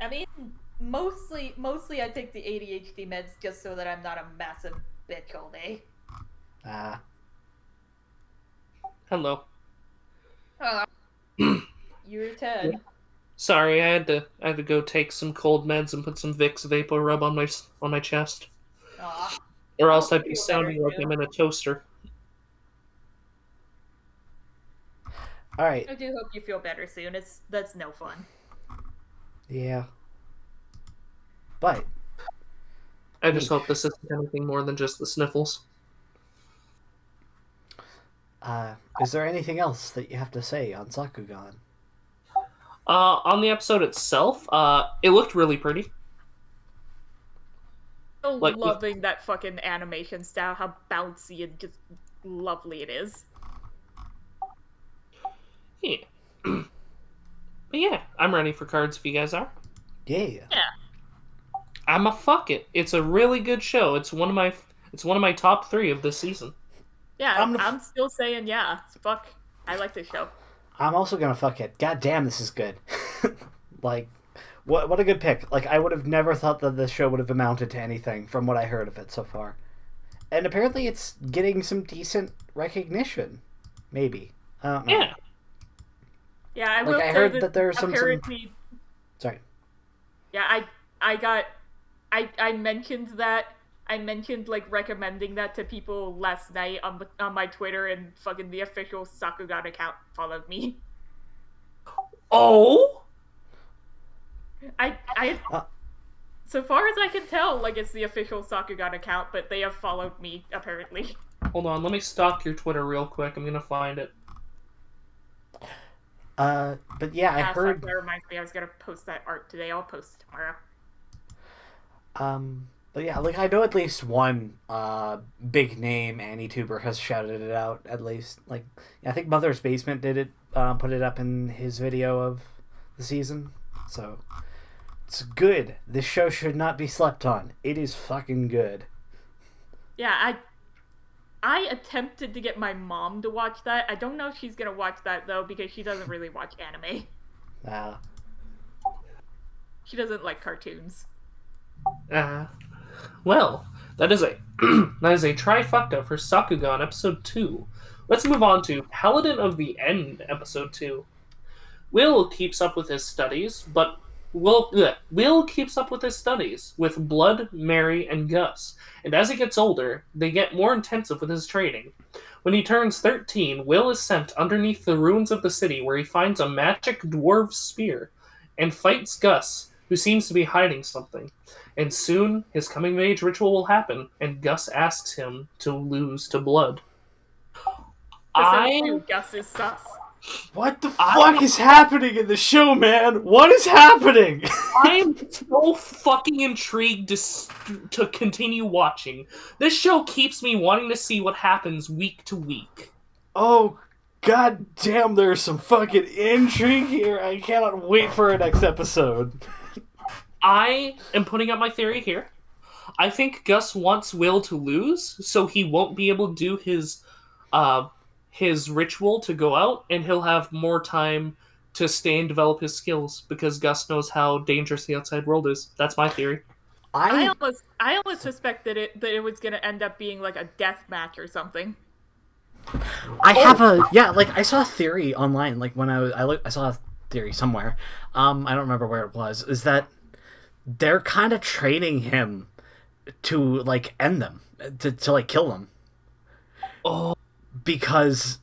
I mean, mostly I take the ADHD meds just so that I'm not a massive bitch all day. Hello. Your turn. Sorry, I had to go take some cold meds and put some Vicks Vapor Rub on my chest. Aw. Or else I'd be sounding like I'm in a toaster. Alright. I do hope you feel better soon. That's no fun. Yeah. But I just hope this isn't anything more than just the sniffles. is there anything else that you have to say on Sakugan? On the episode itself, it looked really pretty. I'm Like, loving that fucking animation style, how bouncy and just lovely it is. Yeah. But yeah, I'm ready for cards if you guys are. Yeah. I'ma fuck it. It's a really good show. It's one of my top 3 of this season. Yeah, I'm still saying yeah. Fuck. I like this show. I'm also gonna fuck it. God damn, this is good. Like, what a good pick. Like, I would have never thought that this show would have amounted to anything from what I heard of it so far. And apparently it's getting some decent recognition. Maybe. I don't know. Yeah. Yeah, I Like, will I say heard that there are some- apparently... Sorry. Yeah, I mentioned that. I mentioned, like, recommending that to people last night on my Twitter, and fucking the official Sakugan account followed me. Oh? So far as I can tell, like, it's the official Sakugan account, but they have followed me, apparently. Hold on, let me stalk your Twitter real quick. I'm gonna find it. But yeah, I heard... That reminds me, I was gonna post that art today. I'll post it tomorrow. But yeah, like, I know at least one big name AniTuber has shouted it out, at least. Like, I think Mother's Basement did it, put it up in his video of the season. So, it's good. This show should not be slept on. It is fucking good. Yeah, I attempted to get my mom to watch that. I don't know if she's gonna watch that though, because she doesn't really watch anime. She doesn't like cartoons. Well, that is a that is a trifecta for Sakugan episode 2. Let's move on to Paladin of the End episode 2. Will keeps up with his studies, but Will keeps up with his studies with Blood, Mary, and Gus, and as he gets older, they get more intensive with his training. When he turns 13, Will is sent underneath the ruins of the city where he finds a magic dwarven spear and fights Gus, who seems to be hiding something. And soon, his coming-of-age ritual will happen, and Gus asks him to lose to Blood. Gus is sus. What the fuck is happening in the show, man? What is happening? I am so fucking intrigued to continue watching. This show keeps me wanting to see what happens week to week. Oh, god damn, there's some fucking intrigue here. I cannot wait for our next episode. I am putting up my theory here. I think Gus wants Will to lose, so he won't be able to do his ritual to go out, and he'll have more time to stay and develop his skills because Gus knows how dangerous the outside world is. That's my theory. I almost suspect that it was going to end up being like a death match or something. I saw a theory online, like when I saw a theory somewhere. I don't remember where it was. Is that they're kind of training him to like end them, to like kill them. Oh. Because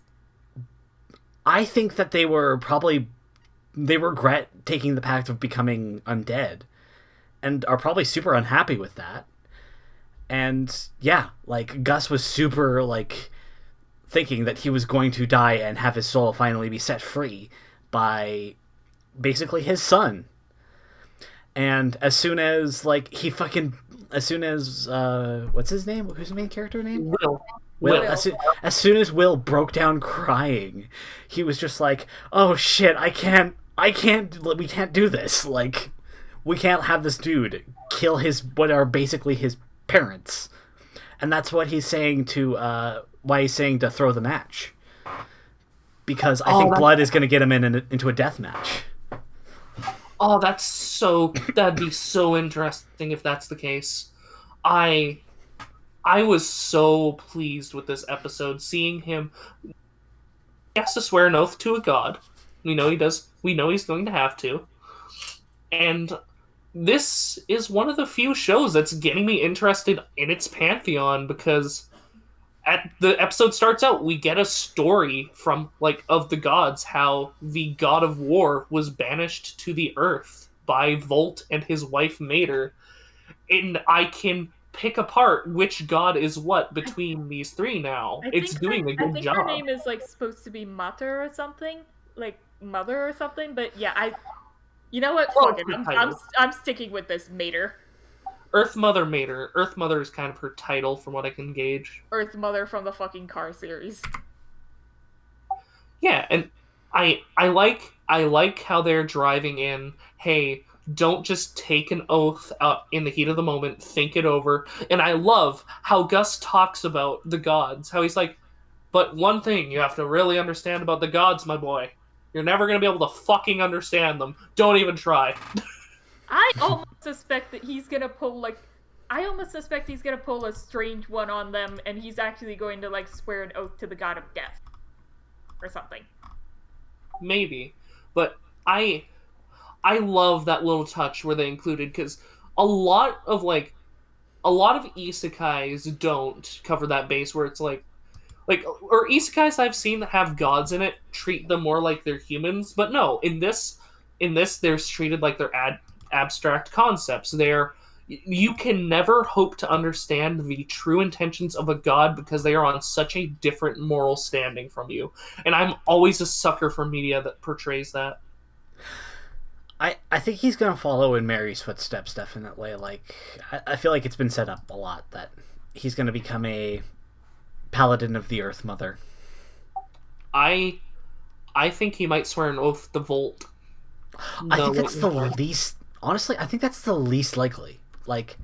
I think that they regret taking the pact of becoming undead and are probably super unhappy with that. And yeah, like Gus was super like thinking that he was going to die and have his soul finally be set free by basically his son. And as soon as what's his name? Who's the main character name? Will. As soon as Will broke down crying, he was just like, "Oh shit, we can't do this. Like, we can't have this dude kill what are basically his parents." And that's what he's saying why he's saying to throw the match. Because I think Blood is going to get him into a death match. Oh, that'd be so interesting if that's the case. I was so pleased with this episode, seeing him. He has to swear an oath to a god. We know he does. We know he's going to have to. And this is one of the few shows that's getting me interested in its pantheon, because the episode starts out, we get a story of the gods, how the god of war was banished to the earth by Volt and his wife Mater. And I can pick apart which god is what between these three now. It's doing a good job. Her name is like supposed to be Mater or something, like mother or something. But yeah, you know what? Fuck it. I'm sticking with this Mater. Earth Mother Mater. Earth Mother is kind of her title, from what I can gauge. Earth Mother from the fucking Car series. Yeah, and I like how they're driving in. Hey, don't just take an oath out in the heat of the moment. Think it over. And I love how Gus talks about the gods. How he's like, but one thing you have to really understand about the gods, my boy. You're never going to be able to fucking understand them. Don't even try. I almost suspect that he's going to pull, a strange one on them, and he's actually going to, like, swear an oath to the god of death. Or something. Maybe. But I love that little touch where they included, because a lot of isekais don't cover that base where it's or isekais I've seen that have gods in it treat them more like they're humans, but no, in this they're treated like they're abstract concepts. You can never hope to understand the true intentions of a god because they are on such a different moral standing from you. And I'm always a sucker for media that portrays that. I think he's going to follow in Mary's footsteps, definitely. Like, I feel like it's been set up a lot that he's going to become a Paladin of the Earth Mother. I think he might swear an oath to Volt. I think that's the least... Honestly, I think that's the least likely. Like,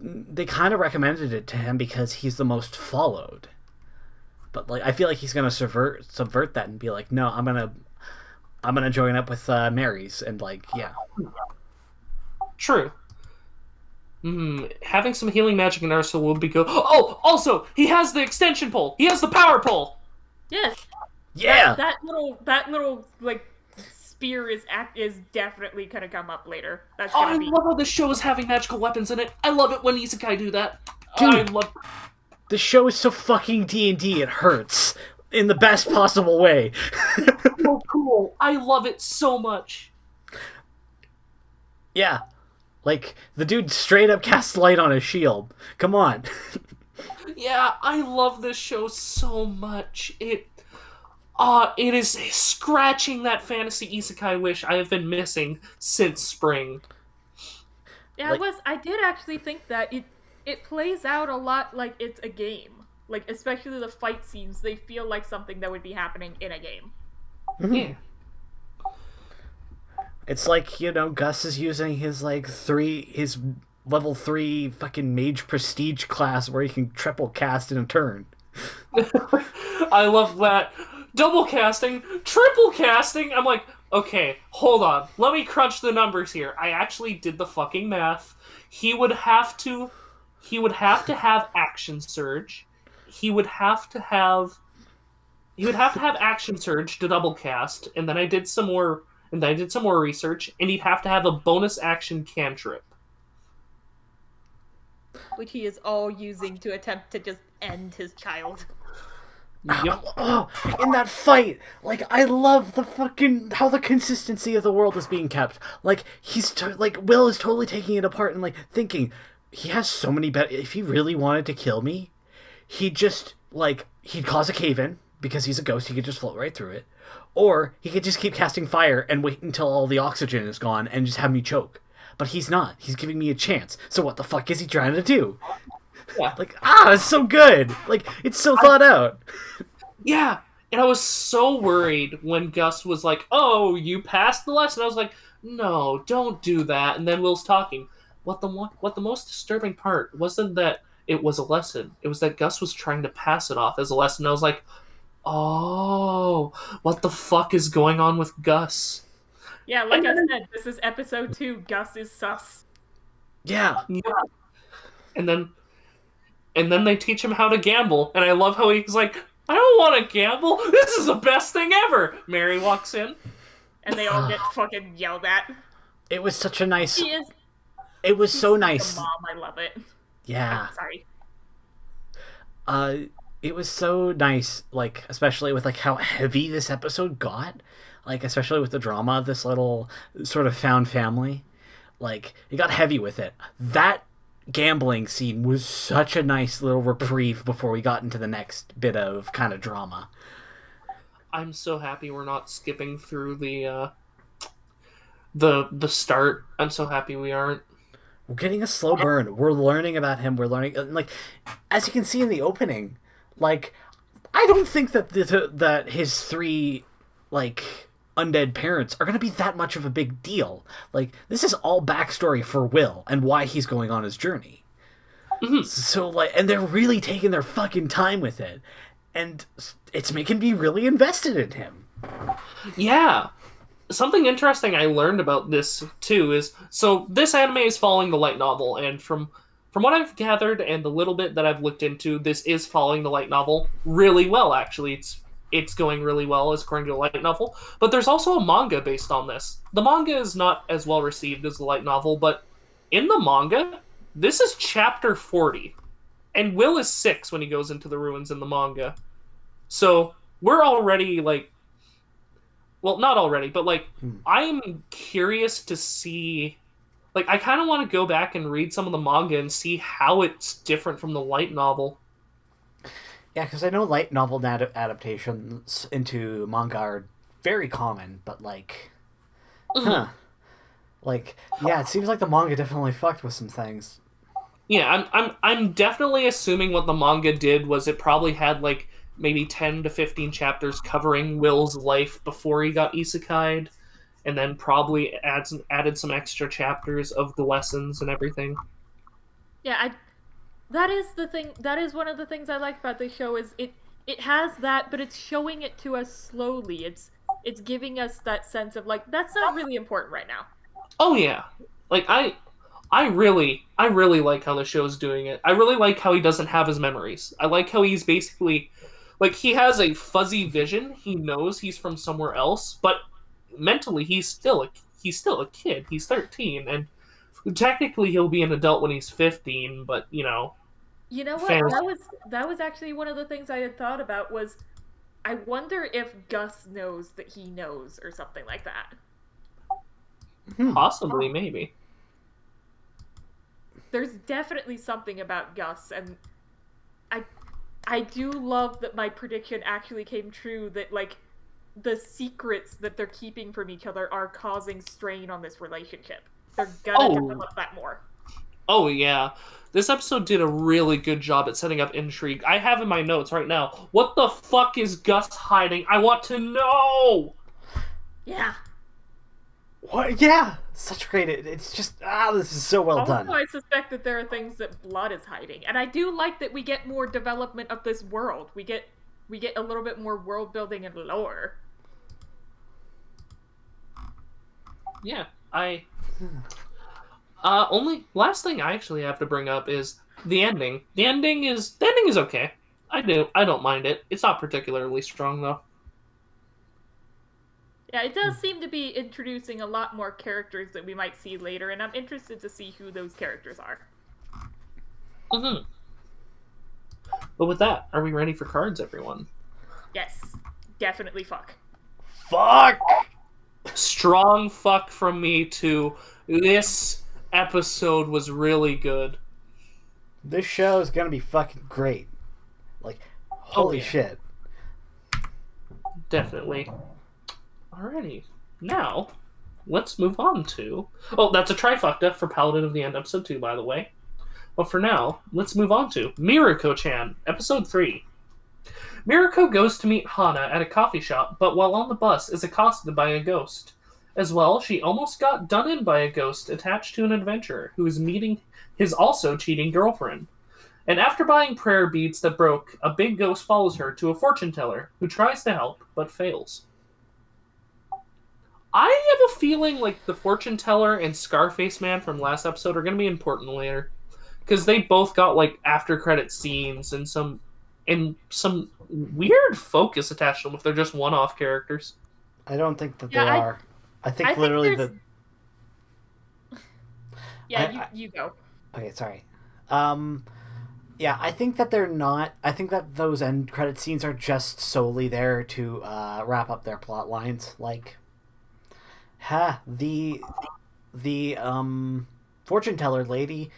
they kind of recommended it to him because he's the most followed. But like, I feel like he's gonna subvert that and be like, no, I'm gonna join up with Mary's and like, yeah. True. Having some healing magic in Arsenal would be good. Oh, also, he has the extension pole. He has the power pole. Yes. Yeah. That little like spear is definitely gonna come up later. That's gonna be. I love how the show is having magical weapons in it. I love it when isekai do that. Dude, I love. The show is so fucking D&D. It hurts in the best possible way. So cool. I love it so much. Yeah. Like, the dude straight up casts light on his shield. Come on. Yeah, I love this show so much. It is scratching that fantasy isekai wish I have been missing since spring. Yeah, I did actually think that it plays out a lot like it's a game. Like, especially the fight scenes, they feel like something that would be happening in a game. Yeah. It's like, Gus is using his level 3 fucking mage prestige class where he can triple cast in a turn. I love that. Double casting, triple casting. I'm like, okay, hold on. Let me crunch the numbers here. I actually did the fucking math. He would have to have action surge. He would have to have action surge to double cast, and then I did some more research, and he'd have to have a bonus action cantrip. Which he is all using to attempt to just end his child. Yep. Oh, in that fight, like, I love how the consistency of the world is being kept. Like, Will is totally taking it apart and, like, thinking, he has so many if he really wanted to kill me, he'd just, like, he'd cause a cave-in, because he's a ghost, he could just float right through it. Or he could just keep casting fire and wait until all the oxygen is gone and just have me choke. But he's not. He's giving me a chance. So what the fuck is he trying to do? Yeah. Like, it's so good. Like, it's so thought out. Yeah. And I was so worried when Gus was like, oh, you passed the lesson. I was like, no, don't do that. And then Will's talking. What the most disturbing part wasn't that it was a lesson. It was that Gus was trying to pass it off as a lesson. I was like, oh, what the fuck is going on with Gus? Yeah, like I said, this is episode 2. Gus is sus. Yeah. And then they teach him how to gamble, and I love how he's like, I don't want to gamble. This is the best thing ever. Mary walks in, and they all get fucking yelled at. It was such a nice. It was so nice. Mom, I love it. Yeah. Sorry. It was so nice, like, especially with, like, how heavy this episode got. Like, especially with the drama of this little sort of found family. Like, it got heavy with it. That gambling scene was such a nice little reprieve before we got into the next bit of kind of drama. I'm so happy we're not skipping through the start. I'm so happy we aren't. We're getting a slow burn. We're learning about him. We're learning, like, as you can see in the opening, like, I don't think that that his 3, like, undead parents are going to be that much of a big deal. Like, this is all backstory for Will and why he's going on his journey. Mm-hmm. So, like, and they're really taking their fucking time with it. And it's making me really invested in him. Yeah. Something interesting I learned about this, too, is... So, this anime is following the light novel, and from what I've gathered and the little bit that I've looked into, this is following the light novel really well, actually. It's going really well as according to the light novel. But there's also a manga based on this. The manga is not as well received as the light novel, but in the manga, this is chapter 40. And Will is 6 when he goes into the ruins in the manga. So, we're already, like... Well, not already, but, like, I'm curious to see... Like, I kind of want to go back and read some of the manga and see how it's different from the light novel. Yeah, because I know light novel adaptations into manga are very common, but, like... Like, yeah, it seems like the manga definitely fucked with some things. Yeah, I'm definitely assuming what the manga did was it probably had, like, maybe 10 to 15 chapters covering Will's life before he got isekai'd, and then probably added some extra chapters of the lessons and everything. Yeah, that is the thing. That is one of the things I like about this show is it has that, but it's showing it to us slowly. It's giving us that sense of like that's not really important right now. Oh yeah, like I really like how the show's doing it. I really like how he doesn't have his memories. I like how he's basically like he has a fuzzy vision. He knows he's from somewhere else, but mentally he's still a kid. He's 13 and technically he'll be an adult when he's 15, but You know what? fans That was actually one of the things I had thought about was I wonder if Gus knows that he knows or something like that. possibly maybe. There's definitely something about Gus, and I I do love that my prediction actually came true that like the secrets that they're keeping from each other are causing strain on this relationship. They're gonna Oh, develop that more. oh yeah. This episode did a really good job at setting up intrigue. I have in my notes right now. What the fuck is Gus hiding? I want to know. Yeah. What? Yeah, such great. It's just this is so well Also, done. I suspect that there are things that Blood is hiding, and I do like that we get more development of this world. We get a little bit more world building and lore. Yeah, I only last thing I actually have to bring up is the ending. The ending is okay. I don't mind it. It's not particularly strong though. Yeah, it does seem to be introducing a lot more characters that we might see later, and I'm interested to see who those characters are. Mm-hmm. But with that, are we ready for cards, everyone? Yes, definitely fuck. Fuck. Strong fuck from me too. This episode was really good. This show is gonna be fucking great. Like, holy yeah. shit. Definitely. Alrighty. Now, let's move on to... Oh, that's a trifecta for Paladin of the End, episode 2, by the way. But for now, let's move on to Mieruko-Chan, episode 3. Mieruko goes to meet Hana at a coffee shop, but while on the bus is accosted by a ghost. As well, she almost got done in by a ghost attached to an adventurer who is meeting his also cheating girlfriend. And after buying prayer beads that broke, a big ghost follows her to a fortune teller who tries to help but fails. I have a feeling like the fortune teller and Scarface Man from last episode are going to be important later, because they both got like after credit scenes and some weird focus attached to them if they're just one-off characters. I don't think that Yeah, they are. I think I think literally there's- the. Yeah, you go. Okay, sorry. Yeah, I think that they're not. I think that those end credit scenes are just solely there to wrap up their plot lines. Like, the fortune teller lady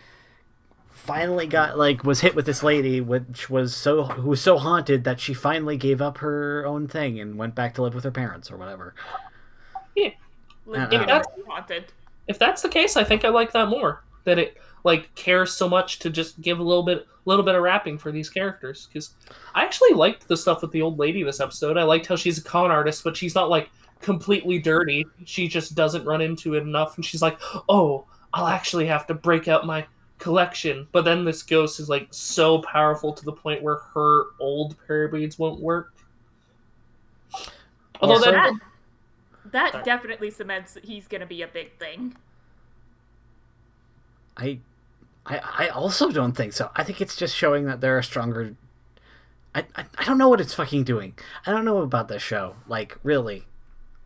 finally got was hit with this lady, who was so haunted that she finally gave up her own thing and went back to live with her parents or whatever. Yeah. Legitimately haunted. If that's the case, I think I like that more. That it cares so much to just give a little bit of wrapping for these characters. Because I actually liked the stuff with the old lady this episode. I liked how she's a con artist, but she's not completely dirty. She just doesn't run into it enough, and she's like, "Oh, I'll actually have to break out my collection." But then this ghost is so powerful to the point where her old prayer beads won't work. Although Also- That Sorry. definitely cements that he's gonna be a big thing. I also don't think so. I think it's just showing that there are stronger. I don't know what it's fucking doing. I don't know about this show. Really.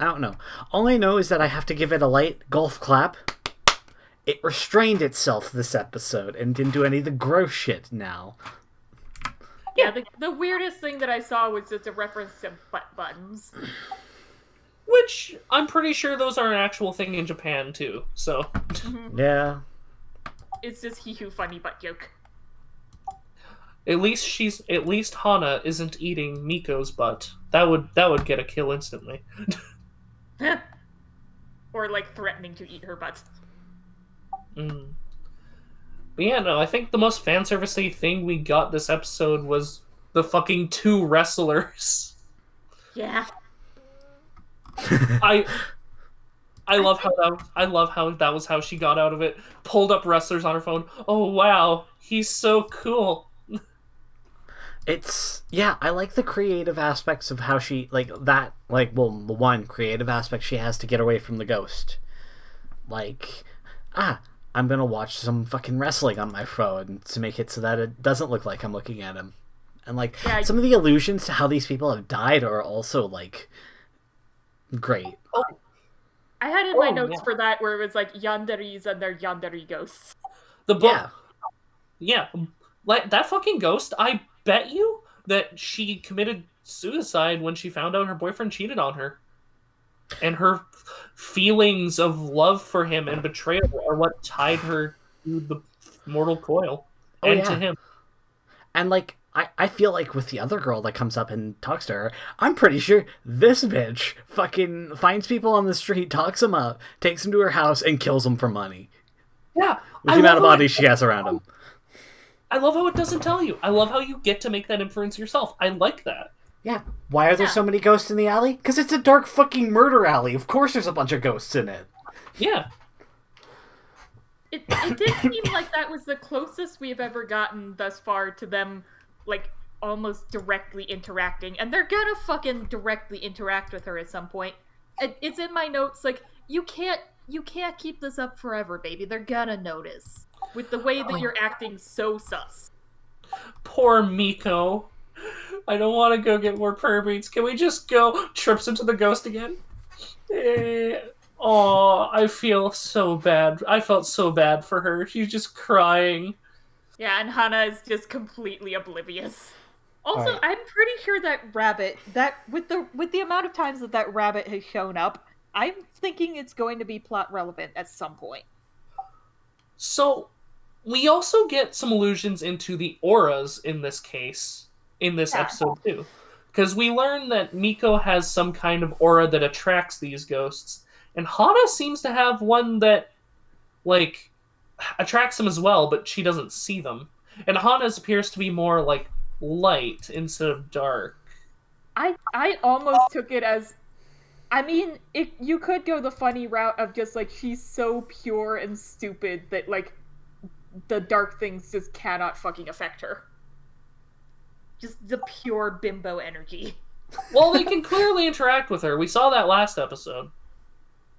I don't know. All I know is that I have to give it a light golf clap. It restrained itself this episode and didn't do any of the gross shit now. Yeah, the weirdest thing that I saw was just a reference to butt buttons. Which I'm pretty sure those are an actual thing in Japan too. So Yeah. It's just hee hoo funny butt joke. at least Hana isn't eating Miko's butt. That would get a kill instantly. Or threatening to eat her butt. Mm. But yeah, no, I think the most fan servicey thing we got this episode was the fucking 2 wrestlers. Yeah. I love how that was how she got out of it. Pulled up wrestlers on her phone. Oh wow, he's so cool. I like the creative aspects of how she, like, that, like, well, the one creative aspect she has to get away from the ghost. Like, I'm gonna watch some fucking wrestling on my phone to make it so that it doesn't look like I'm looking at him. And, like, some of the allusions to how these people have died are also, like, great. Oh. I had in my notes for that where it was like yanderis and their yandere ghosts. The book. Yeah. Like, that fucking ghost, I bet you that she committed suicide when she found out her boyfriend cheated on her. And her feelings of love for him and betrayal are what tied her to the mortal coil. To him. And, like, I feel like with the other girl that comes up and talks to her, I'm pretty sure this bitch fucking finds people on the street, talks them up, takes them to her house, and kills them for money. Yeah. With the amount of bodies she has around him. I love how it doesn't tell you. I love how you get to make that inference yourself. I like that. Yeah. Why are there so many ghosts in the alley? Because it's a dark fucking murder alley. Of course there's a bunch of ghosts in it. Yeah. It did seem like that was the closest we've ever gotten thus far to them, like, almost directly interacting. And they're gonna fucking directly interact with her at some point. It's in my notes, like, you can't keep this up forever, baby. They're gonna notice. With the way that you're acting so sus. Poor Miko. I don't want to go get more perbeats. Can we just go? Trips into the ghost again? Oh, I feel so bad. I felt so bad for her. She's just crying. Yeah, and Hana is just completely oblivious. Also, right. I'm pretty sure that rabbit, that with the amount of times that rabbit has shown up, I'm thinking it's going to be plot relevant at some point. So, we also get some allusions into the auras in this case, in this episode too. Because we learn that Miko has some kind of aura that attracts these ghosts. And Hana seems to have one that, like, attracts them as well, but she doesn't see them. And Hana's appears to be more, like, light instead of dark. I almost took it as... I mean, you could go the funny route of just, like, she's so pure and stupid that, like, the dark things just cannot fucking affect her. Just the pure bimbo energy. Well, they can clearly interact with her. We saw that last episode.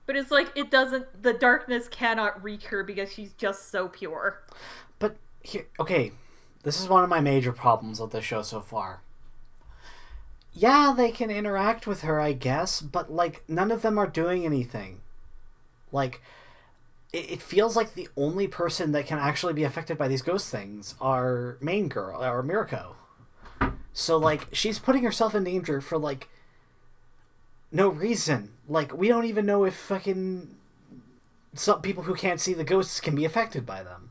But it's like, the darkness cannot reach her because she's just so pure. But, here, okay, this is one of my major problems with the show so far. Yeah, they can interact with her, I guess, but, like, none of them are doing anything. Like, it feels like the only person that can actually be affected by these ghost things are main girl, or Mieruko. So, like, she's putting herself in danger for, like, no reason. Like, we don't even know if fucking some people who can't see the ghosts can be affected by them.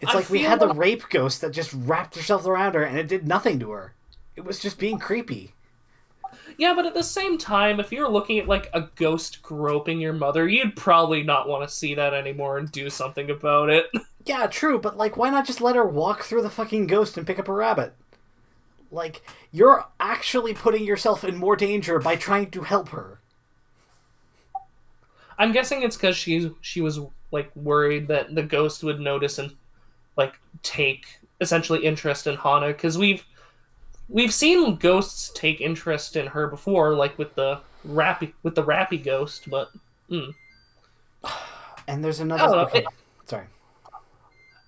It's like we had the rape ghost that just wrapped herself around her and it did nothing to her. It was just being creepy. Yeah, but at the same time, if you're looking at, like, a ghost groping your mother, you'd probably not want to see that anymore and do something about it. Yeah, true, but, like, why not just let her walk through the fucking ghost and pick up a rabbit? Like, you're actually putting yourself in more danger by trying to help her. I'm guessing it's because she was, like, worried that the ghost would notice and, like, take, essentially, interest in Hana, because we've seen ghosts take interest in her before, like with the rappy ghost, but And there's another. Okay. Sorry.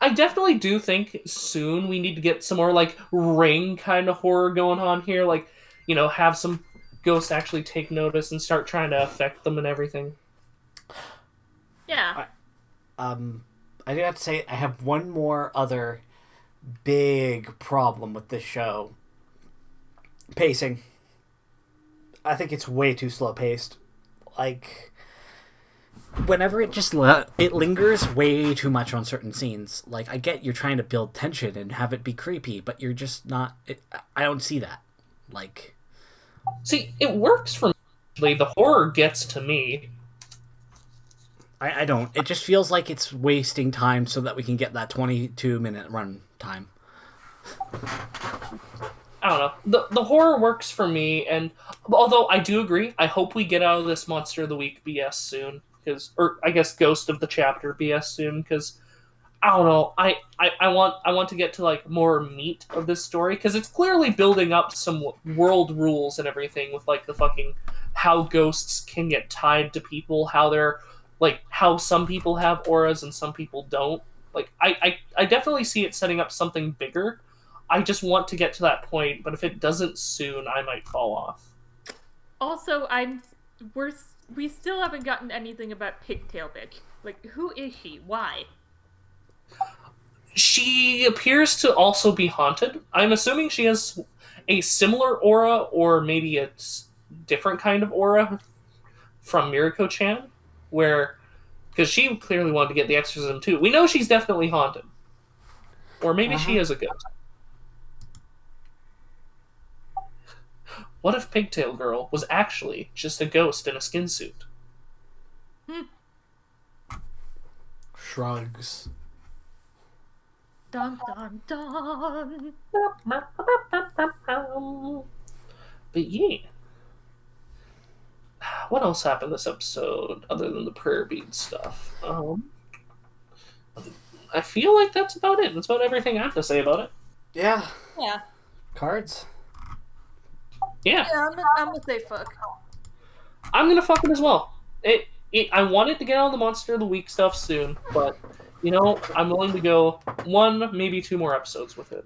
I definitely do think soon we need to get some more, like, Ring kind of horror going on here, like, you know, have some ghosts actually take notice and start trying to affect them and everything. Yeah. I do have to say I have one more other big problem with this show. Pacing. I think it's way too slow paced. Like, whenever it just it lingers way too much on certain scenes. Like, I get you're trying to build tension and have it be creepy, but you're just not. I don't see that. Like, see, it works for me. The horror gets to me. I don't. It just feels like it's wasting time so that we can get that 22-minute run time. I don't know. The horror works for me, and although I do agree, I hope we get out of this Monster of the Week BS soon, or I guess Ghost of the Chapter BS soon, because I don't know. I want to get to like more meat of this story because it's clearly building up some world rules and everything with like the fucking how ghosts can get tied to people, how they're like how some people have auras and some people don't. Like I definitely see it setting up something bigger. I just want to get to that point, but if it doesn't soon, I might fall off. Also, we're we still haven't gotten anything about Pigtail Bitch. Like, who is she? Why? She appears to also be haunted. I'm assuming she has a similar aura, or maybe a different kind of aura from Mieruko-Chan, where because she clearly wanted to get the exorcism too. We know she's definitely haunted, or maybe she is a ghost. What if Pigtail Girl was actually just a ghost in a skin suit? Shrugs. Dun dun dun. But yeah. What else happened this episode other than the prayer bead stuff? I feel like that's about it. That's about everything I have to say about it. Yeah. Yeah. Cards? Yeah. I'm gonna say fuck. I'm gonna fuck it as well. I wanted to get on the Monster of the Week stuff soon, but you know, I'm willing to go one, maybe two more episodes with it.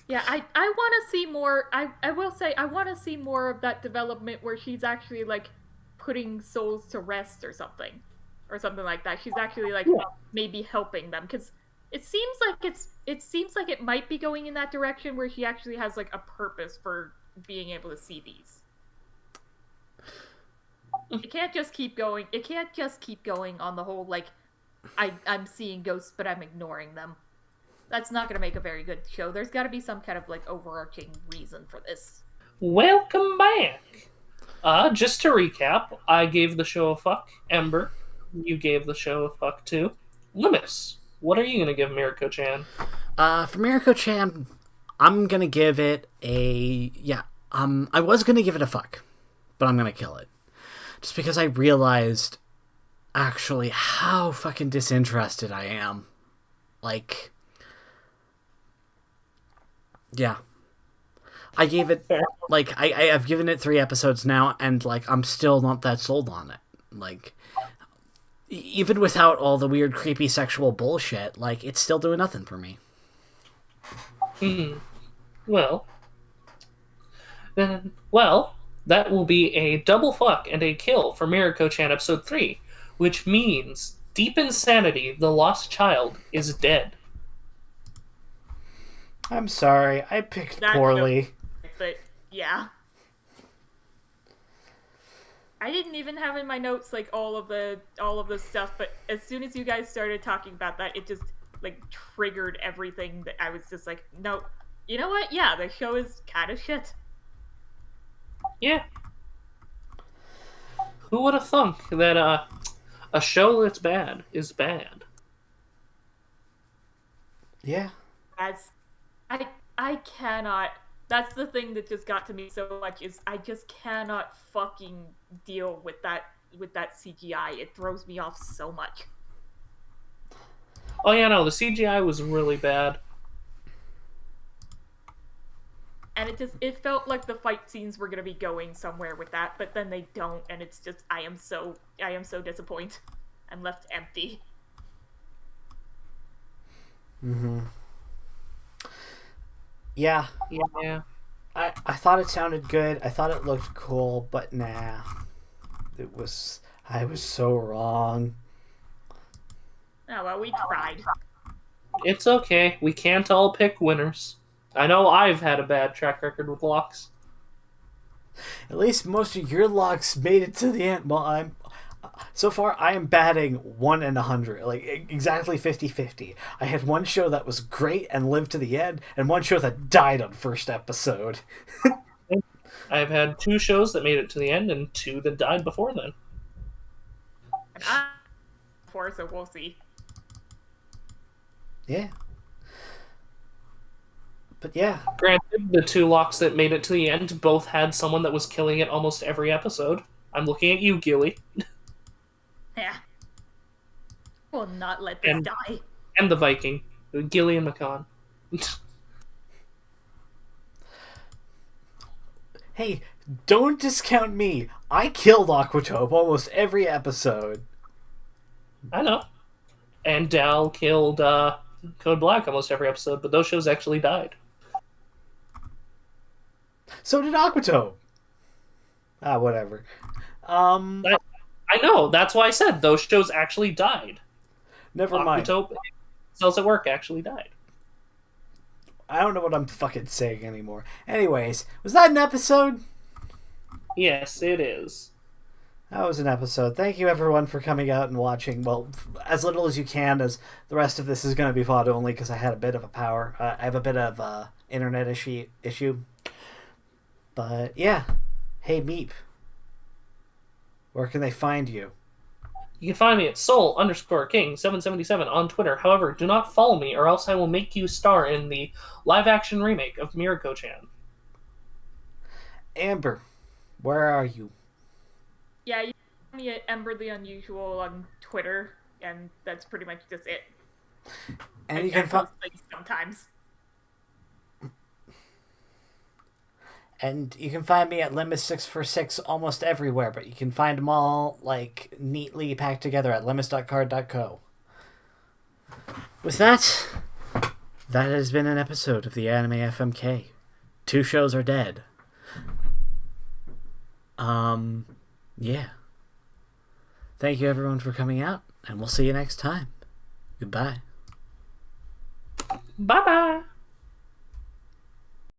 Yeah, I want to see more. I will say I want to see more of that development where she's actually like putting souls to rest or something like that. She's actually like maybe helping them because it seems like it might be going in that direction where she actually has like a purpose for being able to see these. It can't just keep going. It can't just keep going on the whole like I'm seeing ghosts but I'm ignoring them. That's not going to make a very good show. There's got to be some kind of like overarching reason for this. Welcome back. Just to recap, I gave the show a fuck. Ember, you gave the show a fuck too. Limus, what are you gonna give Mieruko-Chan? For Mieruko-Chan, I'm gonna give it a I was gonna give it a fuck, but I'm gonna kill it, just because I realized actually how fucking disinterested I am. Like, yeah. I gave it, like, I've given it 3 episodes now, and, like, I'm still not that sold on it. Like, even without all the weird, creepy sexual bullshit, like, it's still doing nothing for me. Well, that will be a double fuck and a kill for Mieruko-Chan episode 3, which means Deep Insanity, the Lost Child, is dead. I'm sorry, I picked That poorly. But yeah. I didn't even have in my notes like all of the stuff, but as soon as you guys started talking about that, it just like triggered everything that I was just like, no, you know what? Yeah, the show is kind of shit. Yeah. Who would have thunk that a show that's bad is bad? Yeah. I cannot. That's the thing that just got to me so much is I just cannot fucking deal with that CGI. It throws me off so much. Oh yeah, no, the CGI was really bad. And it felt like the fight scenes were gonna be going somewhere with that, but then they don't, and it's just I am so disappointed. I'm left empty. Yeah. Yeah. I thought it sounded good. I thought it looked cool, but nah. I was so wrong. Oh well, we tried. It's okay. We can't all pick winners. I know I've had a bad track record with locks. At least most of your locks made it to the end. Well, so far I am batting 1 in 100, like exactly 50-50. I had one show that was great and lived to the end, and one show that died on first episode. I've had 2 shows that made it to the end and 2 that died before then. And so we'll see. Yeah. But yeah. Granted, the two locks that made it to the end both had someone that was killing it almost every episode. I'm looking at you, Gilly. Yeah. Will not let this die. And the Viking. Gilly and Makan. Hey, don't discount me. I killed Aquatope almost every episode. I know. And Dal killed Code Black almost every episode, but those shows actually died. So did Aquatope. Whatever. I know. That's why I said those shows actually died. Never mind. Aquatope, Cells at Work actually died. I don't know what I'm fucking saying anymore. Anyways, was that an episode? Yes, it is. That was an episode. Thank you everyone for coming out and watching. Well, as little as you can, as the rest of this is going to be VOD only because I had a bit of I have a bit of internet issue. But yeah. Hey Meep. Where can they find you? You can find me at Soul_King777 on Twitter. However, do not follow me or else I will make you star in the live-action remake of Mieruko-Chan. Amber, where are you? Yeah, you can find me at Emberly Unusual on Twitter, and that's pretty much just it. And you can find sometimes. And you can find me at Limbus646 almost everywhere, but you can find them all, like, neatly packed together at limbus.card.co. With that, that has been an episode of the Anime FMK. 2 shows are dead. Yeah. Thank you everyone for coming out, and we'll see you next time. Goodbye. Bye-bye.